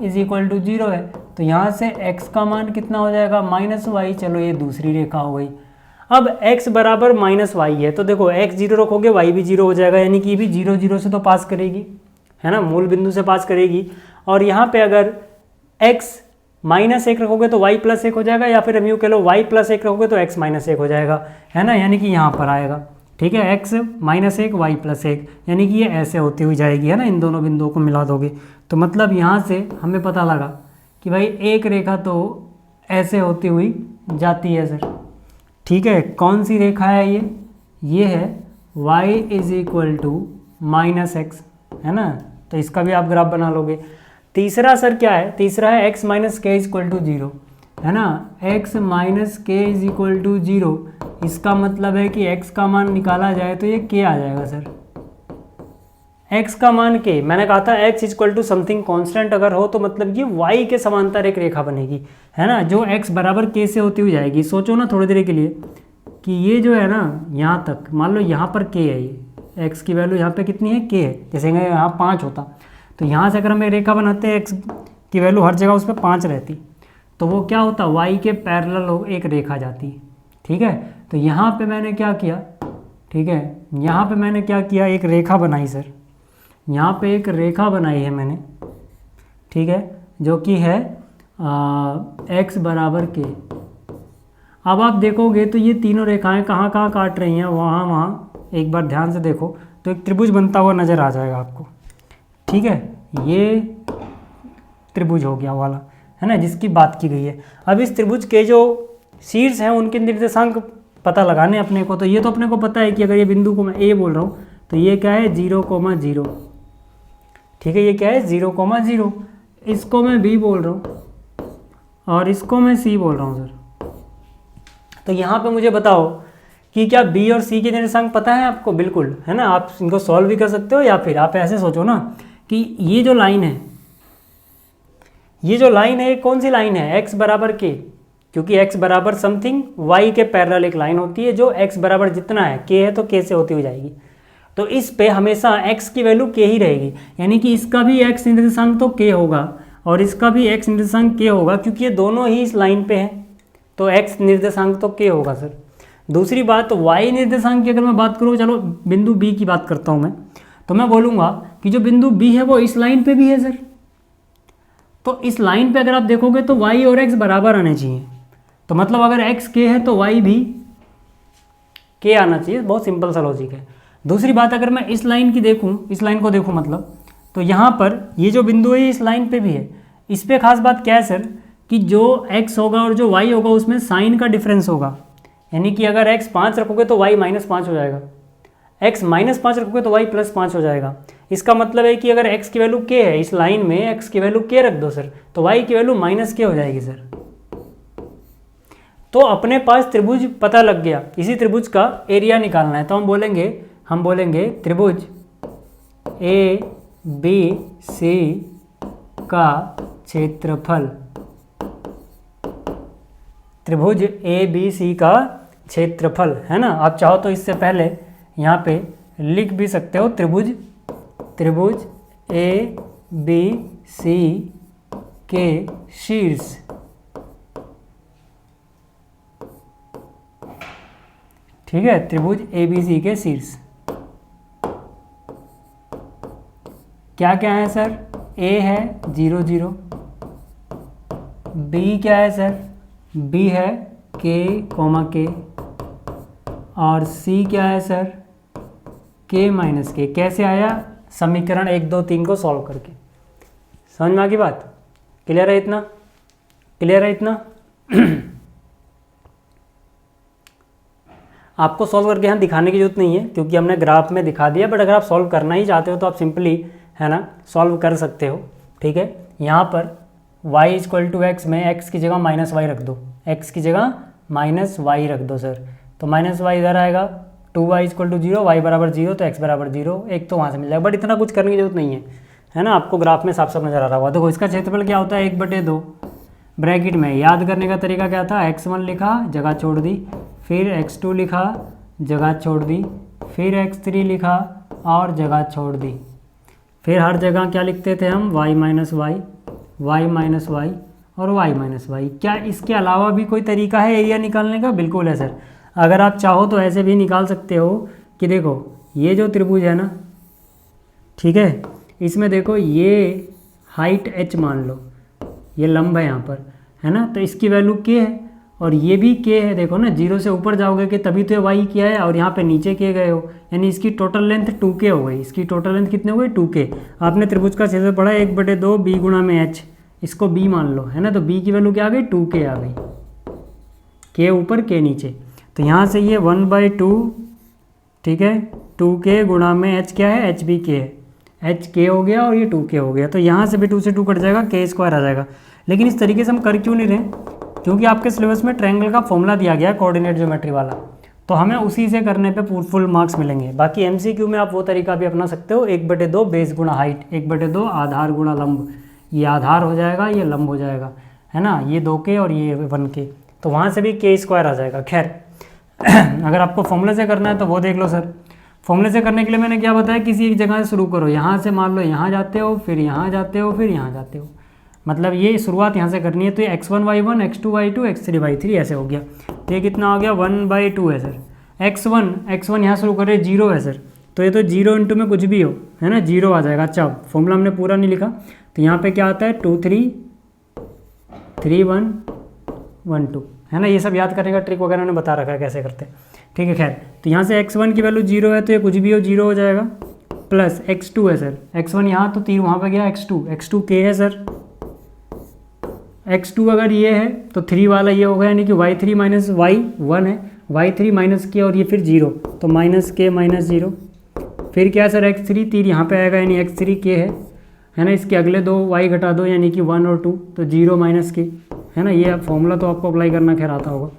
= 0 है, तो यहाँ से x का मान कितना हो जाएगा, -y। चलो ये दूसरी रेखा हो गई। अब x बराबर -y है, तो देखो x 0 रखोगे y भी 0 हो जाएगा, यानी कि ये भी 0 0 से तो पास करेगी, है ना, मूल बिंदु से पास करेगी। और यहाँ पे अगर x -1 रखोगे तो y + 1 हो जाएगा, या फिर हम यूँ कह लो y + 1 रखोगे तो x -1 हो जाएगा, है ना, यानी कि यहाँ पर आएगा, ठीक है, x -1 y + 1, यानी कि ये ऐसे होती हुई जाएगी, है ना, इन दोनों बिंदुओं को मिला दोगे। तो मतलब यहाँ से हमें पता लगा कि भाई एक रेखा तो ऐसे होती हुई जाती है सर, ठीक है। कौन सी रेखा है ये है y = -x, है ना, तो इसका भी आप ग्राफ बना लोगे। तीसरा सर क्या है, तीसरा है x - k = 0, है ना, x - k = 0। इसका मतलब है कि x का मान निकाला जाए तो ये k आ जाएगा सर, x का मान k, मैंने कहा था x equal to something constant अगर हो तो मतलब ये y के समांतर एक रेखा बनेगी, है ना, जो x बराबर k से होती हुई जाएगी। सोचो ना थोड़ी देर के लिए कि ये जो है ना यहाँ तक, मान लो यहाँ पर k है, ये x की वैल्यू यहाँ पे कितनी है, k है, जैसे यहाँ 5 होता तो यहाँ से अगर हम एक रेखा बनाते हैं x की वैल्यू हर जगह उस पर 5 रहती तो वो क्या होता, y के पैरेलल एक रेखा जाती, ठीक है। तो यहाँ पे मैंने क्या किया, ठीक है, यहाँ पे मैंने क्या किया, एक रेखा बनाई सर, यहाँ पे एक रेखा बनाई है मैंने, ठीक है, जो कि है x बराबर k। अब आप देखोगे तो ये तीनों रेखाएं कहाँ कहाँ काट रही हैं, वहाँ वहाँ, एक बार ध्यान से देखो तो एक त्रिभुज बनता हुआ नज़र आ जाएगा आपको, ठीक है। ये त्रिभुज हो गया वाला, है ना, जिसकी बात की गई है। अब इस त्रिभुज के जो शीर्ष हैं उनके निर्देशांक पता लगाने अपने को, तो ये तो अपने को पता है कि अगर ये बिंदु को मैं ए बोल रहा हूँ तो ये क्या है 0,0, ठीक है, ये क्या है 0,0, इसको मैं बी बोल रहा हूँ और इसको मैं सी बोल रहा हूँ सर। तो यहाँ पे मुझे बताओ कि क्या बी और सी के निर्देशांक पता है आपको, बिल्कुल, है ना, आप इनको सॉल्व भी कर सकते हो या फिर आप ऐसे सोचो ना कि ये जो लाइन है, ये जो लाइन है, कौन सी लाइन है, x बराबर k, क्योंकि x बराबर समथिंग y के पैरेलल एक लाइन होती है जो x बराबर जितना है, k है तो k से होती हुई जाएगी। तो इस पे हमेशा x की वैल्यू k ही रहेगी, यानी कि इसका भी x निर्देशांक तो k होगा और इसका भी x निर्देशांक k होगा, क्योंकि ये दोनों ही इस लाइन पे हैं तो x निर्देशांक तो k होगा सर। दूसरी बात y निर्देशांक की अगर मैं बात करूँ, चलो बिंदु b की बात करता हूँ मैं, तो मैं बोलूँगा कि जो बिंदु b है वो इस लाइन पे भी है सर। तो इस लाइन पे अगर आप देखोगे तो y और x बराबर आने चाहिए, तो मतलब अगर x k है तो y भी k आना चाहिए, बहुत सिंपल सा लॉजिक है। दूसरी बात, अगर मैं इस लाइन की देखूं, इस लाइन को देखूं मतलब, तो यहाँ पर ये जो बिंदु है इस लाइन पे भी है। इस पे खास बात क्या है सर कि जो x होगा और जो y होगा उसमें साइन का डिफरेंस होगा, यानी कि अगर x 5 रखोगे तो y -5 हो जाएगा, x -5 रखोगे तो y +5 हो जाएगा। इसका मतलब है कि अगर x की वैल्यू k है, इस लाइन में x की वैल्यू k रख दो सर, तो y की वैल्यू -k हो जाएगी सर। तो अपने पास त्रिभुज पता लग गया, इसी त्रिभुज का एरिया निकालना है, तो हम बोलेंगे त्रिभुज ए बी सी का क्षेत्रफल, त्रिभुज ए बी सी का क्षेत्रफल, है ना। आप चाहो तो इससे पहले यहाँ पे लिख भी सकते हो त्रिभुज ए बी सी के शीर्ष, ठीक है, त्रिभुज ए बी सी के शीर्ष क्या क्या है सर, a है 0 0, b क्या है सर, b है k, k, और c क्या है सर k -k। कैसे आया, समीकरण 1 2 3 को सॉल्व करके। समझ में आ गई बात, क्लियर है इतना, क्लियर है इतना। आपको सॉल्व करके यहाँ दिखाने की जरूरत नहीं है क्योंकि हमने ग्राफ में दिखा दिया, बट अगर आप सॉल्व करना ही चाहते हो तो आप सिंपली, है ना, सॉल्व कर सकते हो, ठीक है। यहाँ पर y = x में x की जगह -y रख दो, x की जगह -y रख दो सर, तो -y इधर आएगा, 2y = 0, y बराबर 0 तो x बराबर 0, एक तो वहाँ से मिल जाएगा, बट इतना कुछ करने की जरूरत नहीं है ना। आपको ग्राफ में साफ साफ नजर आ रहा होगा। देखो इसका क्षेत्रफल क्या होता है, 1/2 ब्रैकेट में, याद करने का तरीका क्या था, x1 लिखा जगह छोड़ दी, फिर x2 लिखा जगह छोड़ दी, फिर x3 लिखा और जगह छोड़ दी, फिर हर जगह क्या लिखते थे हम, y -y, y -y और y -y। क्या इसके अलावा भी कोई तरीका है एरिया निकालने का, बिल्कुल है सर। अगर आप चाहो तो ऐसे भी निकाल सकते हो कि देखो ये जो त्रिभुज है ना, ठीक है, इसमें देखो ये हाइट h मान लो, ये लंब है यहाँ पर, है ना, तो इसकी वैल्यू k है और ये भी k है। देखो ना, 0 से ऊपर जाओगे कि तभी तो y किया है और यहाँ पे नीचे k गए हो, यानी इसकी टोटल लेंथ 2k हो गई। इसकी टोटल लेंथ कितने हो गई, 2k। आपने त्रिभुज का क्षेत्रफल पढ़ा 1/2 b × h, इसको b मान लो, है ना, तो b की वैल्यू क्या आ गई, 2k आ गई, k ऊपर k नीचे। तो यहाँ से ये 1/2, ठीक है, 2k × h क्या है, h भी k है, h k हो गया और ये 2k हो गया। तो यहाँ से भी 2 से 2 कट जाएगा, k² आ जाएगा। लेकिन इस तरीके से हम कर क्यों नहीं रहे, क्योंकि आपके सिलेबस में ट्रायंगल का फॉर्मूला दिया गया है, कोऑर्डिनेट ज्योमेट्री वाला, तो हमें उसी से करने पे फुल मार्क्स मिलेंगे। बाकी MCQ में आप वो तरीका भी अपना सकते हो, 1/2 बेस गुणा हाइट, 1/2 आधार गुणा लंब। ये आधार हो जाएगा, ये लंब हो जाएगा, है ना, ये 2K और ये 1K, तो वहाँ से भी K² आ जाएगा। खैर अगर आपको फॉर्मूले से करना है तो वो देख लो सर। फॉर्मूले से करने के लिए मैंने क्या बताया, किसी एक जगह से शुरू करो, यहाँ से मान लो यहाँ जाते हो, फिर यहाँ जाते हो, फिर यहाँ जाते हो, मतलब ये शुरुआत यहाँ से करनी है। तो ये x1y1, x2y2, x3y3 ऐसे हो गया। तो ये कितना हो गया, 1/2 है सर। x1 यहाँ शुरू कर रहे 0 है सर, तो ये तो 0 इंटू में कुछ भी हो, है ना, 0 आ जाएगा। अच्छा फॉर्मूला हमने पूरा नहीं लिखा, तो यहाँ पे क्या आता है 2 3 3 1 1 2, है ना। ये सब याद करने का ट्रिक वगैरह ने बता रखा है कैसे करते हैं, ठीक है। खैर तो यहाँ से x1 की वैल्यू 0 है, तो ये कुछ भी हो 0 हो जाएगा, प्लस x2 है सर, x1 यहाँ तो 3 वहाँ पे गया, x2 K है सर, x2 अगर ये है तो 3 वाला ये होगा, यानी कि y3 माइनस y1 है, y3 माइनस K और ये फिर 0, तो -K माइनस 0। फिर क्या सर, x3 तीर यहाँ पे आएगा, यानी x3 K है ना। इसके अगले दो y घटा दो, यानी कि 1 और 2, तो 0 -K, है ना। ये फॉर्मूला तो आपको अप्लाई करना खैर आता होगा।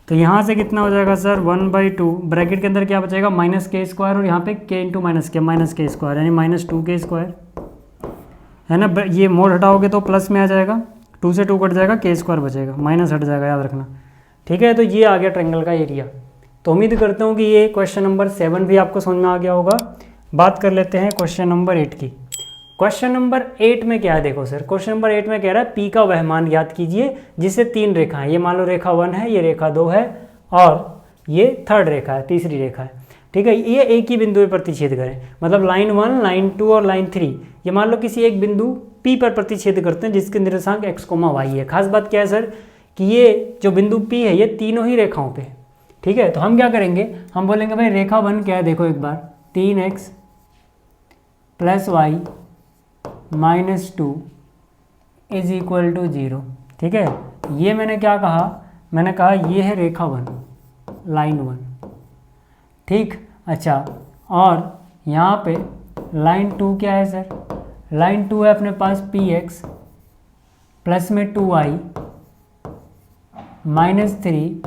तो यहाँ से कितना हो जाएगा सर, 1/2 ब्रैकेट के अंदर क्या बचेगा, -K² और यहाँ पे K इंटू -K² यानी -2K², है ना। ये मोड हटाओगे तो प्लस में आ जाएगा, 2 से 2 कट जाएगा, K² बचेगा, माइनस हट जाएगा, याद रखना, ठीक है। तो ये आ गया ट्रायंगल का एरिया। तो उम्मीद करता हूँ कि ये क्वेश्चन नंबर 7 भी आपको समझ में आ गया होगा। बात कर लेते हैं क्वेश्चन नंबर 8 की। क्वेश्चन नंबर 8 में क्या है, देखो सर, क्वेश्चन नंबर 8 में कह रहा है P का वह मान ज्ञात कीजिए जिससे 3 रेखा है। ये मान लो रेखा 1 है, ये रेखा 2 है और ये थर्ड रेखा है, तीसरी रेखा है, ठीक है। ये एक ही बिंदु पर प्रतिच्छेद करें, मतलब लाइन 1, लाइन 2 और लाइन 3 ये मान लो किसी एक बिंदु P पर प्रतिच्छेद करते हैं जिसके निर्देशांक x, y है। खास बात क्या है सर कि ये जो बिंदु P है ये तीनों ही रेखाओं पे, ठीक है। तो हम क्या करेंगे, हम बोलेंगे भाई रेखा 1 क्या है, देखो एक बार 3x + y -2 = 0, ठीक है। ये मैंने क्या कहा, मैंने कहा ये है रेखा 1, लाइन 1, ठीक। अच्छा और यहाँ पे लाइन 2 क्या है सर, लाइन 2 है अपने पास px प्लस में 2y -3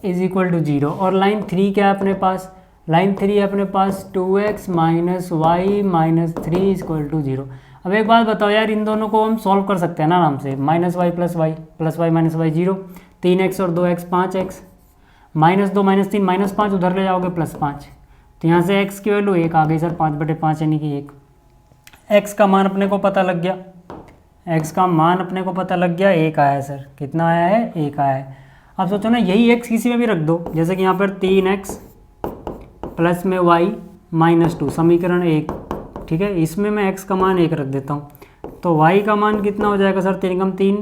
= 0। और लाइन 3 क्या है अपने पास, लाइन 3 है अपने पास 2x - y -3 = 0। अब एक बात बताओ यार, इन दोनों को हम सॉल्व कर सकते हैं ना आराम से, -y + y + y - y 0, 3x और 2x 5x, -2 - 3 -5 उधर ले जाओगे +5, तो यहाँ से x की वैल्यू 1 आ गई सर, 5/5 यानी कि 1। x का मान अपने को पता लग गया, x का मान अपने को पता लग गया, 1 आया है सर, कितना आया है, 1 आया है। अब सोचो ना यही x किसी में भी रख दो, जैसे कि यहाँ पर 3x प्लस में y -2 समीकरण 1, ठीक है। इसमें मैं x का मान 1 रख देता हूँ, तो y का मान कितना हो जाएगा सर, 3 × 3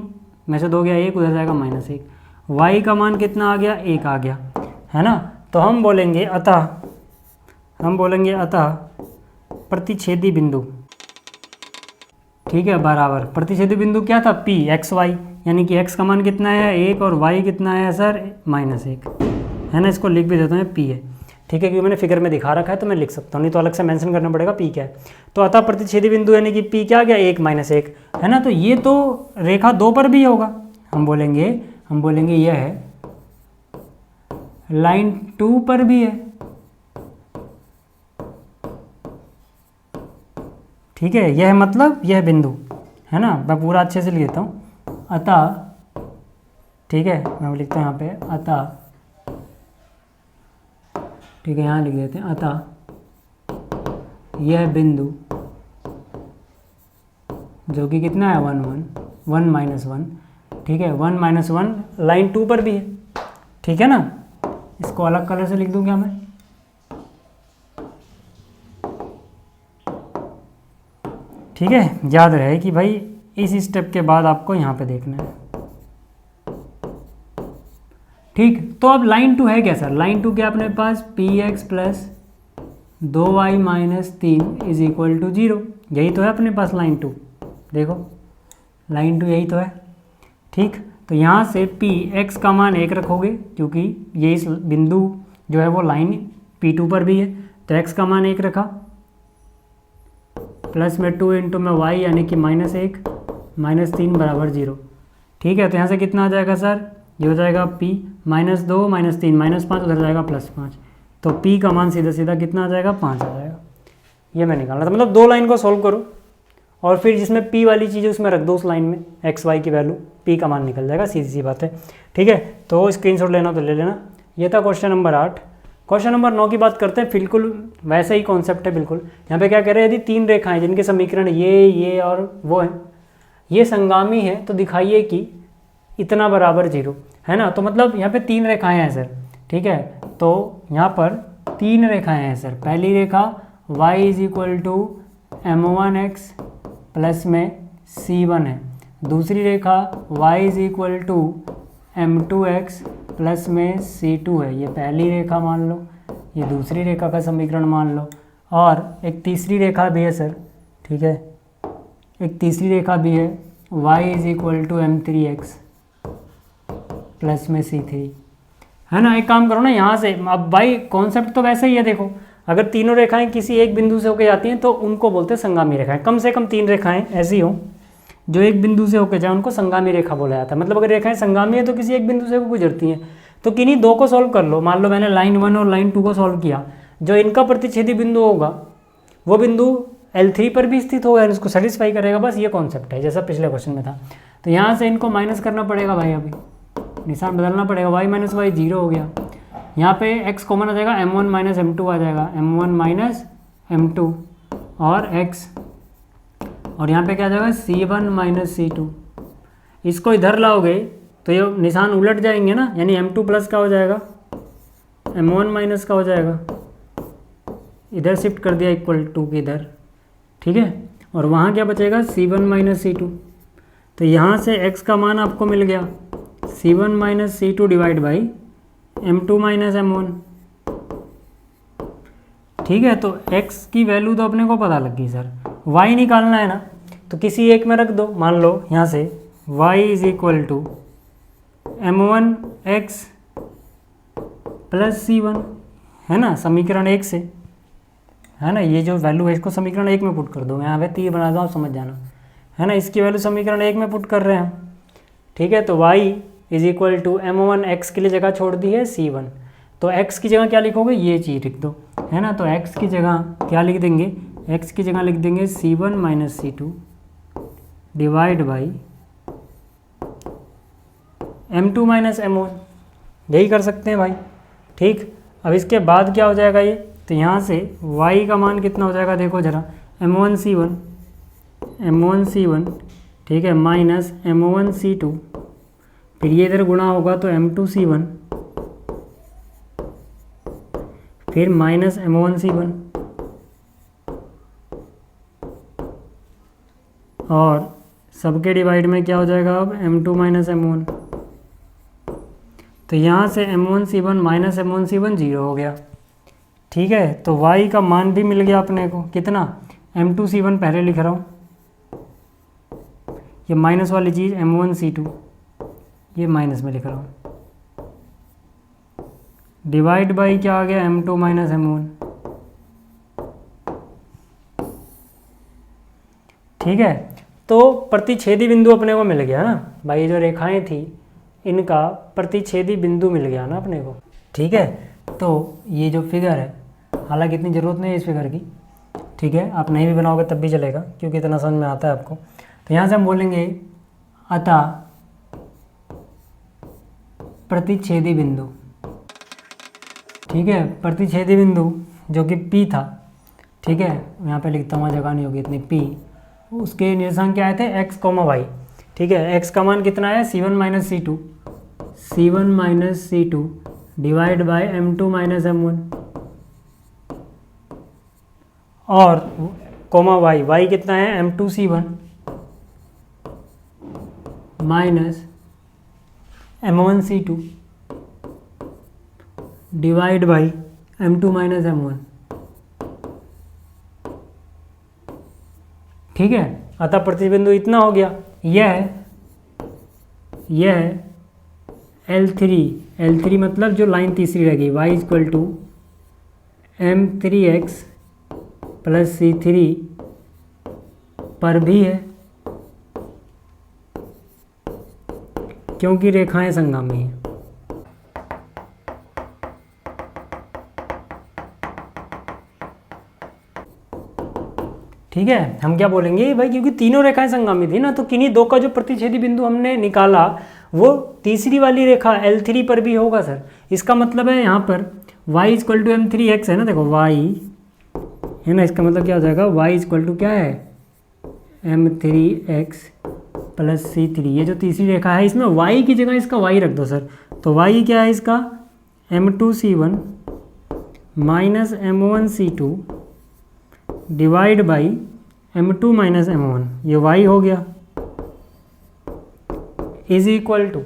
में से 2 गया 1, उधर जाएगा -1, y का मान कितना आ गया, 1 आ गया, है ना। तो हम बोलेंगे अतः प्रतिच्छेदी बिंदु, ठीक है, बराबर प्रतिच्छेदी बिंदु क्या था, P x y, यानी कि x का मान कितना है 1 और y कितना है सर -1, है ना। इसको लिख भी देता हूँ P है, ठीक है, क्योंकि मैंने फिगर में दिखा रखा है तो मैं लिख सकता हूँ, नहीं तो अलग से मेंशन करना पड़ेगा P क्या है। तो अतः प्रतिच्छेदी बिंदु यानी कि P क्या आ गया, 1 - 1, है ना। तो ये तो रेखा 2 पर भी होगा, हम बोलेंगे यह है लाइन 2 पर भी है, ठीक है। यह मतलब यह बिंदु, है ना। मैं पूरा अच्छे से लिख देता हूँ, अतः, ठीक है, मैं लिखता हूँ यहाँ पे अतः, ठीक है, यहाँ लिख देते हैं अतः यह बिंदु जो कि कितना है 1 -1, ठीक है, 1 - 1 लाइन 2 पर भी है, ठीक है ना। इसको अलग कलर से लिख दूँ क्या मैं, ठीक है। याद रहे कि भाई इस स्टेप के बाद आपको यहाँ पे देखना है, ठीक। तो अब लाइन 2 है क्या सर, लाइन 2 क्या अपने पास px + 2y - 3 = 0, यही तो है अपने पास लाइन 2, देखो लाइन 2 यही तो है, ठीक। तो यहाँ से px का मान 1 रखोगे क्योंकि ये इस बिंदु जो है वो लाइन P2 पर भी है, तो x का मान 1 रखा, प्लस में 2 × में y यानी कि -1 - 3 = 0, ठीक है। तो यहाँ से कितना आ जाएगा सर, ये हो जाएगा P -2 -3 -5 उधर जाएगा +5, तो P का मान सीधा सीधा कितना आ जाएगा, 5 आ जाएगा। ये मैं निकालना था, मतलब 2 लाइन को सॉल्व करो और फिर जिसमें P वाली चीज़ है उसमें रख दो उस लाइन में x y की वैल्यू, P का मान निकल जाएगा, सीधी सी बात है। ठीक है, तो स्क्रीनशॉट लेना तो ले लेना। ये था क्वेश्चन नंबर 8। क्वेश्चन नंबर 9 की बात करते हैं। बिल्कुल वैसे ही कॉन्सेप्ट है बिल्कुल। यहाँ पे क्या कह रहे हैं, यदि 3 रेखाएं जिनके समीकरण ये और वो है, ये संगामी है तो दिखाइए कि इतना बराबर 0, है ना। तो मतलब यहाँ पे 3 रेखाएं हैं सर, ठीक है। तो यहाँ पर 3 रेखाएं हैं सर। पहली रेखा y = m1x प्लस में c1 है। दूसरी रेखा y = m2x प्लस में c2 है। ये पहली रेखा मान लो, ये दूसरी रेखा का समीकरण मान लो। और एक तीसरी रेखा भी है सर, ठीक है, एक तीसरी रेखा भी है y = m3x प्लस में c3, है ना। एक काम करो ना यहाँ से, अब भाई कॉन्सेप्ट तो वैसे ही है। देखो अगर तीनों रेखाएं किसी एक बिंदु से होकर जाती हैं तो उनको बोलते हैं संगामी रेखाएं। कम से कम 3 रेखाएं ऐसी हो जो एक बिंदु से होकर जाए, उनको संगामी रेखा बोला जाता है। मतलब अगर रेखाएं संगामी है तो किसी एक बिंदु से गुजरती हैं। तो किन्हीं 2 को सॉल्व कर लो। मान लो मैंने लाइन 1 और लाइन 2 को सॉल्व किया, जो इनका प्रतिच्छेदी बिंदु होगा वो बिंदु L3 पर भी स्थित होगा, इसको सेटिस्फाई करेगा। बस ये कॉन्सेप्ट है जैसा पिछले क्वेश्चन में था। तो यहाँ से इनको माइनस करना पड़ेगा भाई, अभी निशान बदलना पड़ेगा। y - y 0 हो गया। यहाँ पे x कॉमन आ जाएगा, m1 - m2 आ जाएगा, m1 - m2 और x, और यहाँ पे क्या आ जाएगा, c1 - c2। इसको इधर लाओगे तो ये निशान उलट जाएंगे ना, यानी m2 प्लस का हो जाएगा, m1 माइनस का हो जाएगा। इधर शिफ्ट कर दिया =2 के इधर, ठीक है। और वहाँ क्या बचेगा, c1 - c2। तो यहाँ से x का मान आपको मिल गया c1 - c2 divide by m2 - m1, ठीक है। तो x की वैल्यू तो अपने को पता लग गई सर, y निकालना है ना, तो किसी एक में रख दो। मान लो यहाँ से y = m1x प्लस c1, है ना, समीकरण 1 से, है ना। ये जो वैल्यू है इसको समीकरण 1 में पुट कर दो। मैं यहाँ पे तीर बना दूँ, आप समझ जाना, है ना। इसकी वैल्यू समीकरण 1 में पुट कर रहे हैं, ठीक है। तो y = m1x के लिए जगह छोड़ दी है c1, तो x की जगह क्या लिखोगे, ये चीज़ लिख दो, है ना। तो x की जगह क्या लिख देंगे, x की जगह लिख देंगे c1 - c2 divide by m2 - m1। यही कर सकते हैं भाई, ठीक। अब इसके बाद क्या हो जाएगा ये, तो यहाँ से y का मान कितना हो जाएगा, देखो ज़रा, m1 c1, ठीक है, माइनस m1 c2, फिर ये इधर गुणा होगा तो m2 c1, फिर माइनस m1 c1, और सबके डिवाइड में क्या हो जाएगा अब, m2 - m1। तो यहाँ से m1 c1 minus m1 c1 0 हो गया, ठीक है। तो y का मान भी मिल गया अपने को, कितना, m2 c1 पहले लिख रहा हूँ, ये माइनस वाली चीज़ m1 c2 ये माइनस में लिख रहा हूँ, डिवाइड बाई क्या आ गया, m2 - m1, ठीक है। तो प्रतिच्छेदी बिंदु अपने को मिल गया ना भाई, ये जो रेखाएं थी इनका प्रतिच्छेदी बिंदु मिल गया ना अपने को, ठीक है। तो ये जो फिगर है, हालांकि इतनी ज़रूरत नहीं है इस फिगर की, ठीक है, आप नहीं भी बनाओगे तब भी चलेगा क्योंकि इतना समझ में आता है आपको। तो यहाँ से हम बोलेंगे अतः प्रतिच्छेदी बिंदु, ठीक है, प्रतिच्छेदी बिंदु जो कि P था, ठीक है, यहाँ पे लिखता हूँ, जगह नहीं होगी इतनी, P, उसके निर्देशांक क्या आए थे, x, y, ठीक है। x का मान कितना है, c1 - c2 divide by m2 - m1, और y कितना है, m2 c1 minus m1 c2 divide by m2 - m1, ठीक है। अतः प्रतिबिंदु इतना हो गया। यह L3 मतलब जो लाइन तीसरी रहेगी, y = m3x प्लस c3 पर भी है, क्योंकि रेखाएं संगामी हैं। ठीक है, हम क्या बोलेंगे भाई, क्योंकि तीनों रेखाएं संगामी थी ना, तो किन्हीं दो का जो प्रतिच्छेदी बिंदु हमने निकाला वो तीसरी वाली रेखा L3 पर भी होगा सर। इसका मतलब है यहाँ पर y इक्वल टू M3x है ना, देखो y है ना, इसका मतलब क्या हो जाएगा, y इक्वल टू क्या है M3x प्लस C3। ये जो तीसरी रेखा है इसमें y की जगह इसका y रख दो सर, तो y क्या है इसका M2C1 minus M1C2 divide by M2 minus M1, ये y हो गया, इज इक्वल टू,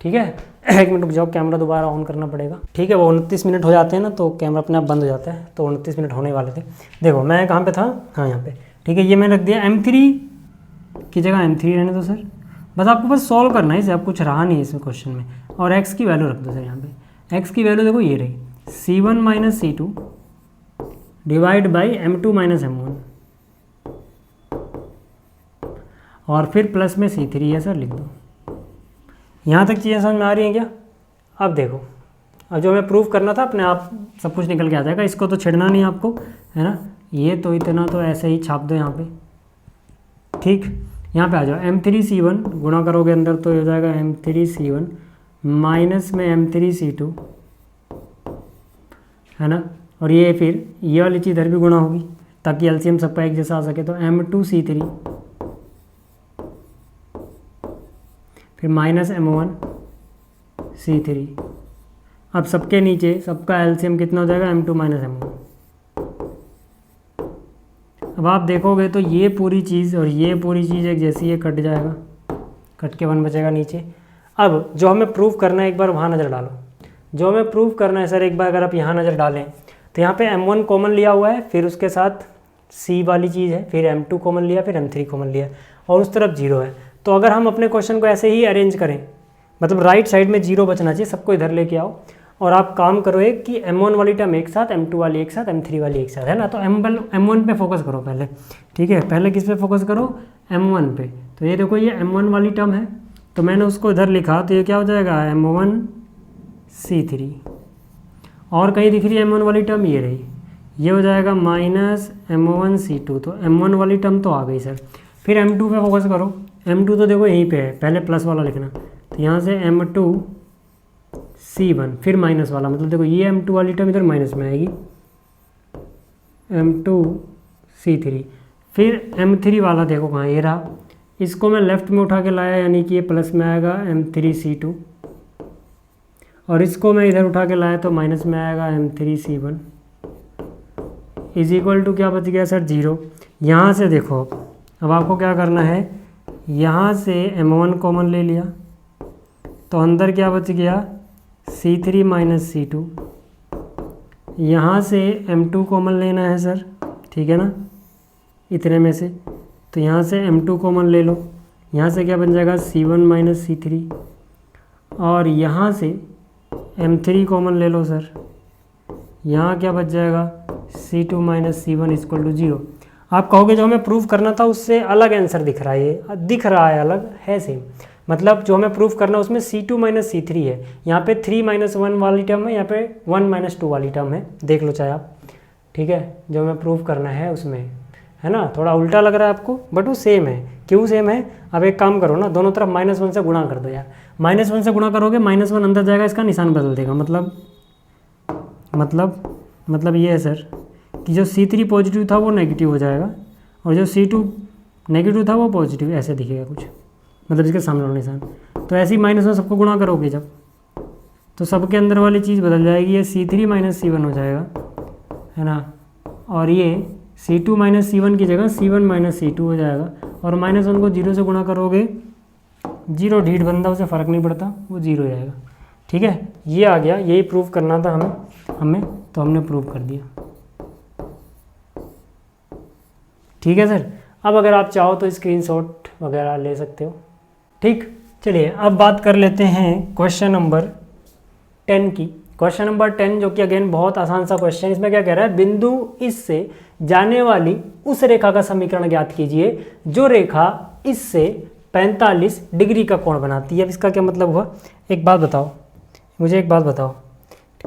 ठीक है। एक मिनट रुक जाओ, कैमरा दोबारा ऑन करना पड़ेगा, ठीक है। वो 29 मिनट हो जाते हैं ना तो कैमरा अपने आप बंद हो जाता है, तो 29 मिनट होने वाले थे। देखो मैं कहाँ पे था, हाँ यहाँ पे, ठीक है। ये मैंने रख दिया M3 की जगह M3 रहने दो सर, बस आपको बस सॉल्व करना है इसे, अब कुछ रहा नहीं है इसमें क्वेश्चन में। और x की वैल्यू रख दो सर यहाँ पे, x की वैल्यू देखो ये रही C1 minus C2 divide by M2 minus M1, और फिर प्लस में C3 है सर, लिख दो। यहाँ तक चीज़ें समझ में आ रही हैं क्या? अब देखो, अब जो हमें प्रूफ करना था अपने आप सब कुछ निकल के आ जाएगा, इसको तो छेड़ना नहीं आपको, है ना। ये तो इतना तो ऐसे ही छाप दो यहाँ पे, ठीक। यहाँ पे आ जाओ, M3C1 गुणा करोगे अंदर तो हो जाएगा M3C1 माइनस में M3C2, है ना। और ये फिर ये वाली चीज़ इधर भी गुणा होगी ताकि एलसीएम सबका एक जैसा आ सके, तो M2C3 फिर माइनस M1C3। अब सबके नीचे सबका एलसीएम कितना हो जाएगा, M2 माइनस M1। अब आप देखोगे तो ये पूरी चीज़ और ये पूरी चीज़ एक जैसी है, कट जाएगा, कट के 1 बचेगा नीचे। अब जो हमें प्रूफ करना है एक बार वहाँ नज़र डालो, जो हमें प्रूफ करना है सर एक बार अगर आप यहाँ नज़र डालें तो यहाँ पे M1 कॉमन लिया हुआ है, फिर उसके साथ C वाली चीज़ है, फिर M2 कॉमन लिया, फिर M3 कॉमन लिया, और उस तरफ 0 है। तो अगर हम अपने क्वेश्चन को ऐसे ही अरेंज करें, मतलब राइट साइड में 0 बचना चाहिए, सबको इधर लेके आओ और आप काम करो एक कि M1 वाली टर्म एक साथ, M2 वाली एक साथ, M3 वाली एक साथ, है ना। तो M1 पे फोकस करो पहले, ठीक है। पहले किस पे फोकस करो, M1 पे। तो ये देखो ये M1 वाली टर्म है, तो मैंने उसको इधर लिखा, तो ये क्या हो जाएगा M1C3। और कहीं दिख रही है M1 वाली टर्म, ये रही, ये हो जाएगा माइनस M1C2। तो M1 वाली टर्म तो आ गई सर। फिर M2 पे फोकस करो, M2 तो देखो यहीं पे है, पहले प्लस वाला लिखना, तो यहाँ से M2C1 फिर माइनस वाला, मतलब देखो ये M2 वाली टर्म इधर माइनस में आएगी, M2C3। फिर M3 वाला देखो कहाँ, ये रहा, इसको मैं लेफ़्ट में उठा के लाया, यानी कि ये प्लस में आएगा M3C2, और इसको मैं इधर उठा के लाया तो माइनस में आएगा M3C1 इज इक्वल टू क्या बच गया सर, 0। यहाँ से देखो अब आपको क्या करना है, यहाँ से M1 कॉमन ले लिया तो अंदर क्या बच गया C3 माइनस C2। यहाँ से M2 कॉमन लेना है सर, ठीक है ना, इतने में से। तो यहाँ से M2 कॉमन ले लो, यहाँ से क्या बन जाएगा C1 माइनस C3, और यहाँ से M3 कॉमन ले लो सर, यहाँ क्या बच जाएगा C2 minus C1 equal to 0। आप कहोगे जो हमें प्रूफ करना था उससे अलग आंसर दिख रहा है, ये दिख रहा है अलग, है सेम। मतलब जो हमें प्रूफ करना है उसमें C2 माइनस C3 है, यहाँ पे 3 माइनस 1 वाली टर्म है, यहाँ पे 1 माइनस 2 वाली टर्म है, देख लो चाहे आप, ठीक है। जो हमें प्रूफ करना है उसमें, है ना, थोड़ा उल्टा लग रहा है आपको, बट वो सेम है। क्यों सेम है, अब एक काम करो ना, दोनों तरफ -1 से गुणा कर दो यार। -1 से गुणा करोगे, -1 अंदर जाएगा, इसका निशान बदल देगा। मतलब ये है सर कि जो C3 पॉजिटिव था वो नेगेटिव हो जाएगा, और जो C2 नेगेटिव था वो पॉजिटिव, ऐसे दिखेगा कुछ, मतलब इसके सामने वाला निशान। तो ऐसे ही -1 सबको गुणा करोगे जब, तो सबके अंदर वाली चीज़ बदल जाएगी, ये C3 माइनस C1 हो जाएगा, है ना। और ये C2 माइनस C1 की जगह C1 माइनस C2 हो जाएगा, और -1 को 0 से गुणा करोगे, 0 ढीठ बंदा, उसे फ़र्क नहीं पड़ता, वो 0 हो जाएगा, ठीक है। ये आ गया, यही प्रूफ करना था हमें तो हमने प्रूफ कर दिया, ठीक है सर। अब अगर आप चाहो तो स्क्रीनशॉट वगैरह ले सकते हो, ठीक। चलिए अब बात कर लेते हैं क्वेश्चन नंबर 10 की। क्वेश्चन नंबर 10 जो कि अगेन बहुत आसान सा क्वेश्चन, इसमें क्या कह रहा है, बिंदु इससे जाने वाली उस रेखा का समीकरण ज्ञात कीजिए जो रेखा इससे 45 डिग्री का कोण बनाती है। अब इसका क्या मतलब हुआ, एक बात बताओ मुझे, एक बात बताओ,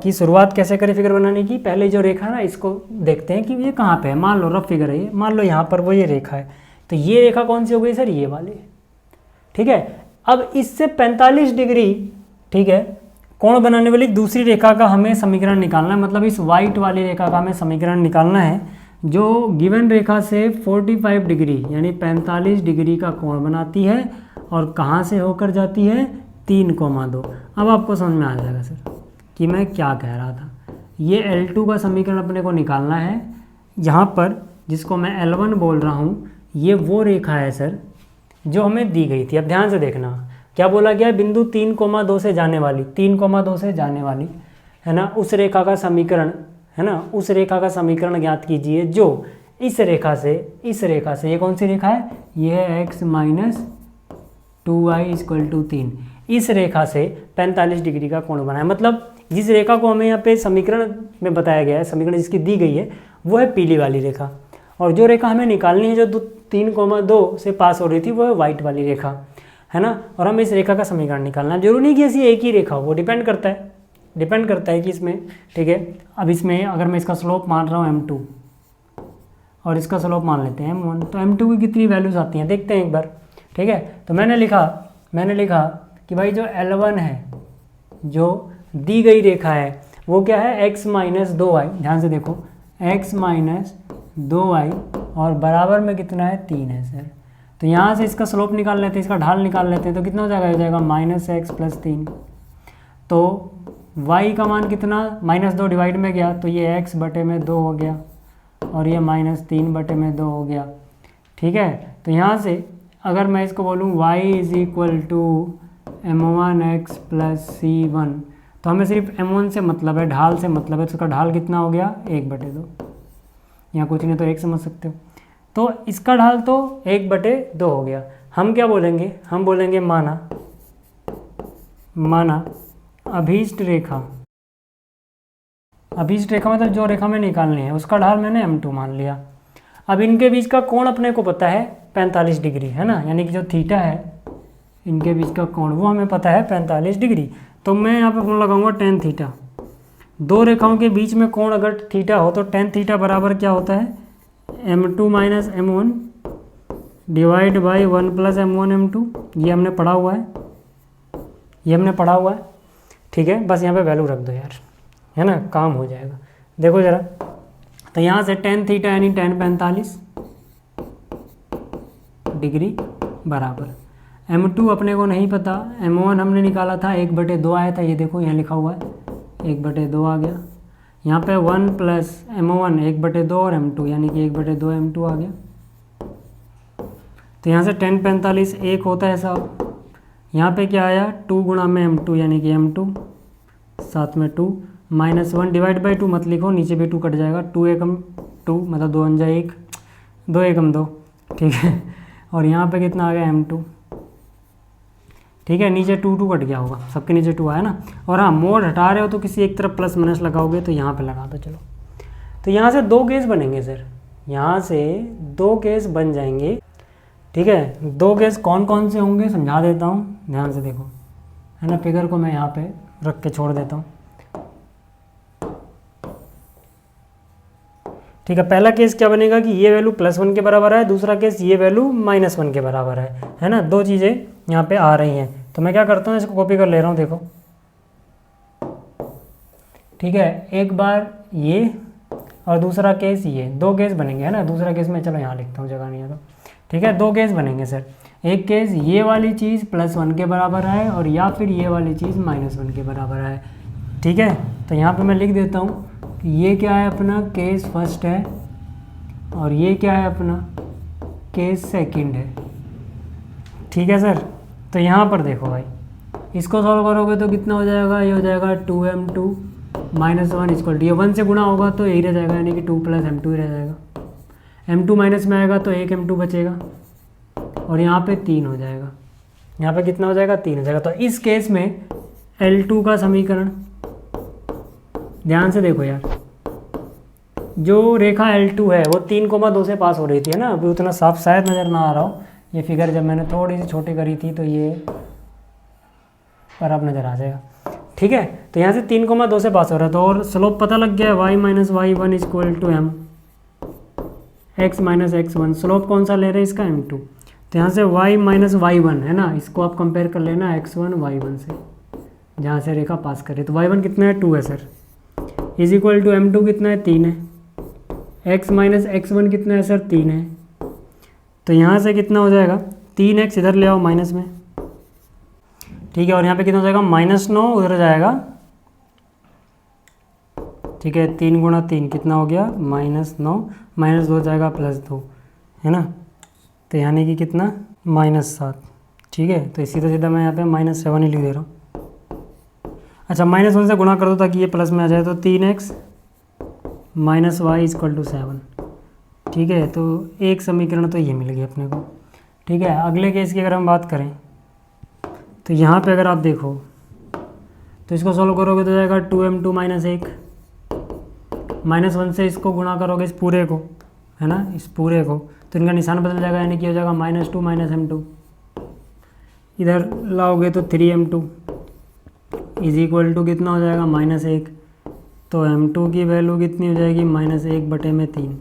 कि शुरुआत कैसे करें फिगर बनाने की। पहले जो रेखा है ना, इसको देखते हैं कि ये कहाँ पे है। मान लो रफ फिगर है ये, मान लो यहाँ पर वो ये रेखा है, तो ये रेखा कौन सी हो गई सर, ये वाली। ठीक है, अब इससे 45 डिग्री, ठीक है, कोण बनाने वाली दूसरी रेखा का हमें समीकरण निकालना है, मतलब इस वाइट वाली रेखा का हमें समीकरण निकालना है, जो गिवन रेखा से 45 डिग्री यानी 45 डिग्री का कोण बनाती है और कहाँ से होकर जाती है, 3,2। अब आपको समझ में आ जाएगा सर कि मैं क्या कह रहा था। ये L2 का समीकरण अपने को निकालना है। यहाँ पर जिसको मैं L1 बोल रहा हूँ, ये वो रेखा है सर जो हमें दी गई थी। अब ध्यान से देखना क्या बोला गया, बिंदु 3,2 से जाने वाली, 3,2 से जाने वाली है ना, उस रेखा का समीकरण है ना, उस रेखा का समीकरण ज्ञात कीजिए जो इस रेखा से, ये कौन सी रेखा है, ये है x - 2y = 3। इस रेखा से 45 डिग्री का कोण बनाए, मतलब जिस रेखा को हमें यहाँ पे समीकरण में बताया गया है, समीकरण जिसकी दी गई है वो है पीली वाली रेखा, और जो रेखा हमें निकालनी है जो 3,2 से पास हो रही थी वो है वाइट वाली रेखा, है ना। और हमें इस रेखा का समीकरण निकालना है। जरूरी नहीं कि ऐसी एक ही रेखा हो, वो डिपेंड करता है कि इसमें, ठीक है। अब इसमें अगर मैं इसका स्लोप मान रहा हूँ m2 और इसका स्लोप मान लेते हैं m1, तो m2 की कितनी वैल्यूज आती हैं देखते हैं एक बार, ठीक है। तो मैंने लिखा कि भाई जो L1 है, जो दी गई रेखा है वो क्या है, x - 2y, ध्यान से देखो, x - 2y और बराबर में कितना है, 3 है सर। तो यहाँ से इसका स्लोप निकाल लेते हैं, इसका ढाल निकाल लेते हैं, तो कितना हो जाएगा, -x + 3। तो y का मान कितना, -2 डिवाइड में गया तो ये x/2 हो गया और ये -3/2 हो गया, ठीक है। तो यहाँ से अगर मैं इसको बोलूँ y = m1x + c1, तो हमें सिर्फ m1 से मतलब है, ढाल से मतलब है, तो उसका ढाल कितना हो गया, 1/2। यहाँ कुछ नहीं तो 1 समझ सकते हो, तो इसका ढाल तो 1/2 हो गया। हम क्या बोलेंगे, हम बोलेंगे माना अभीष्ट रेखा मतलब जो रेखा में निकालनी है उसका ढाल मैंने m2 मान लिया। अब इनके बीच का कोण अपने को पता है 45 डिग्री, है ना, यानी कि जो थीटा है इनके बीच का कोण वो हमें पता है 45 डिग्री। तो मैं यहाँ पे कोण लगाऊंगा tan थीटा। दो रेखाओं के बीच में कोण अगर थीटा हो तो tan थीटा बराबर क्या होता है, m2 - m1 divide by 1 + m1 m2। ये हमने पढ़ा हुआ है, ठीक है। बस यहाँ पे वैल्यू रख दो यार, है ना, काम हो जाएगा। देखो ज़रा, तो यहाँ से tan थीटा यानी tan 45 डिग्री बराबर m2 अपने को नहीं पता, m1 हमने निकाला था 1/2 आया था, ये देखो यहाँ लिखा हुआ है 1/2 आ गया। यहाँ पे 1 + m1 1/2 और m2 यानी कि 1/2 m2 आ गया। तो यहाँ से tan 45 1 होता है साहब। यहाँ पे क्या आया, 2 × m2 यानी कि m2, साथ में 2 -1 डिवाइड बाई 2 मत लिखो, नीचे भी 2 कट जाएगा, 2 एकम 2 मतलब 2 × 1, 2 एकम 2, ठीक है। और यहाँ पे कितना आ गया, m2, ठीक है। नीचे 2 कट गया होगा, सबके नीचे 2 आया ना। और हाँ, मोड हटा रहे हो तो किसी एक तरफ +- लगाओगे, तो यहाँ पे लगा दो। चलो, तो यहाँ से 2 केस बनेंगे सर, यहाँ से 2 केस बन जाएंगे, ठीक है। 2 केस कौन कौन से होंगे समझा देता हूँ, ध्यान से देखो, है ना। फिगर को मैं यहाँ पे रख के छोड़ देता हूँ, ठीक है। पहला केस क्या बनेगा कि ये वैल्यू +1 के बराबर है, दूसरा केस ये वैल्यू -1 के बराबर है ना। 2 चीज़ें यहाँ पे आ रही हैं, तो मैं क्या करता हूँ, इसको कॉपी कर ले रहा हूँ, देखो, ठीक है। एक बार ये और दूसरा केस ये, 2 केस बनेंगे, है ना। दूसरा केस मैं चलो यहाँ लिखता हूँ, जगह नहीं है तो, ठीक है। 2 केस बनेंगे सर। एक केस ये वाली चीज़ +1 के बराबर है और या फिर ये वाली चीज़ -1 के बराबर है, ठीक है। तो यहाँ पे मैं लिख देता हूँ कि ये क्या है अपना, केस फर्स्ट है, और ये क्या है अपना, केस सेकंड है, ठीक है सर। तो यहाँ पर देखो भाई, इसको सॉल्व करोगे तो कितना हो जाएगा, ये हो जाएगा 2m2 - 1 ये 1 से गुणा होगा तो यही रह जाएगा, यानी कि 2 + m2 ही रह जाएगा। m2 माइनस में आएगा तो 1 m2 बचेगा और यहाँ पे 3 हो जाएगा, यहाँ पे कितना हो जाएगा, 3 हो जाएगा। तो इस केस में L2 का समीकरण, ध्यान से देखो यार, जो रेखा L2 है वो 3,2 से पास हो रही थी, है ना। अभी उतना साफ शायद नज़र ना आ रहा हो, ये फिगर जब मैंने थोड़ी सी छोटी करी थी तो ये पर अब नज़र आ जाएगा, ठीक है। तो यहाँ से 3,2 से पास हो रहा है, तो और स्लोप पता लग गया है y minus y one equal to m x minus x1। Slope कौन सा ले रहे हैं इसका, m2। तो यहाँ से y माइनस वाई वन है ना, इसको आप कंपेयर कर लेना x1 y1 से, जहाँ से रेखा पास करे। तो y1 कितना है 2 है sir, is equal to m2 कितना है 3 है, x माइनस x1 कितना है सर 3 है। तो यहाँ से कितना हो जाएगा 3x इधर ले आओ माइनस में, ठीक है। और यहाँ पे कितना हो जाएगा -9 उधर जाएगा, ठीक है। 3 गुणा 3 कितना हो गया -9, -2 जाएगा +2 है ना। तो यानी कि कितना -7, ठीक है। तो सीधा सीधा मैं यहाँ पे -7 ही लिख दे रहा हूँ। अच्छा -1 से गुणा कर दो ताकि ये प्लस में आ जाए, तो 3x minus Y equal to 7, ठीक है। तो एक समीकरण तो ये मिल गया अपने को, ठीक है। अगले केस की अगर हम बात करें तो यहाँ पे अगर आप देखो तो इसको सॉल्व करोगे तो जाएगा 2m2 माइनस 1, -1 से इसको गुणा करोगे इस पूरे को, है ना, इस पूरे को, तो इनका निशान बदल जाएगा, यानी कि हो जाएगा -2 माइनस m2। इधर लाओगे तो 3m2 इज इक्वल टू कितना हो जाएगा -1। तो m2 की वैल्यू कितनी हो जाएगी -1/3।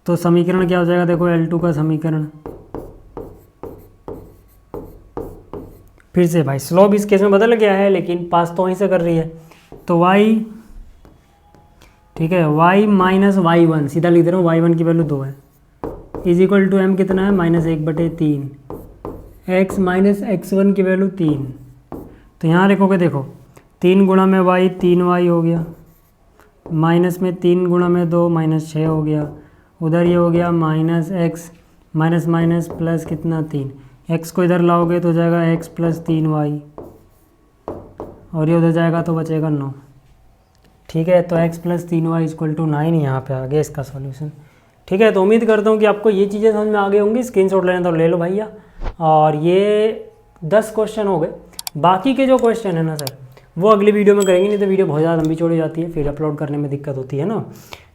तो समीकरण क्या हो जाएगा, देखो L2 का समीकरण। फिर से भाई स्लोप इस केस में बदल गया है, लेकिन पास तो वहीं से कर रही है। तो y, ठीक है, y माइनस वाई वन, सीधा लिख दे रहा हूँ, y1 की वैल्यू 2 है, इज इक्वल टू m कितना है -1/3, x माइनस x1 की वैल्यू 3। तो यहाँ देखोगे, देखो 3 गुणा में y 3y हो गया, माइनस में 3 गुणा में 2 -6 हो गया, उधर ये हो गया -x माइनस माइनस प्लस कितना 3, x को इधर लाओगे तो हो जाएगा x + 3y, और ये उधर जाएगा तो बचेगा 9, ठीक है। तो x + 3y इक्वल टू 9 यहाँ पे आ गया इसका सॉल्यूशन, ठीक है। तो उम्मीद करता हूँ कि आपको ये चीज़ें समझ में आ गई होंगी। स्क्रीनशॉट लेना तो ले लो भैया। और ये 10 क्वेश्चन हो गए, बाकी के जो क्वेश्चन है ना सर वो अगली वीडियो में करेंगे, नहीं तो वीडियो बहुत ज़्यादा लंबी चौड़ी जाती है, फिर अपलोड करने में दिक्कत होती है ना,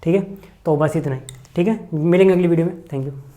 ठीक है। तो बस इतना ही, ठीक है, मिलेंगे अगली वीडियो में। Thank you.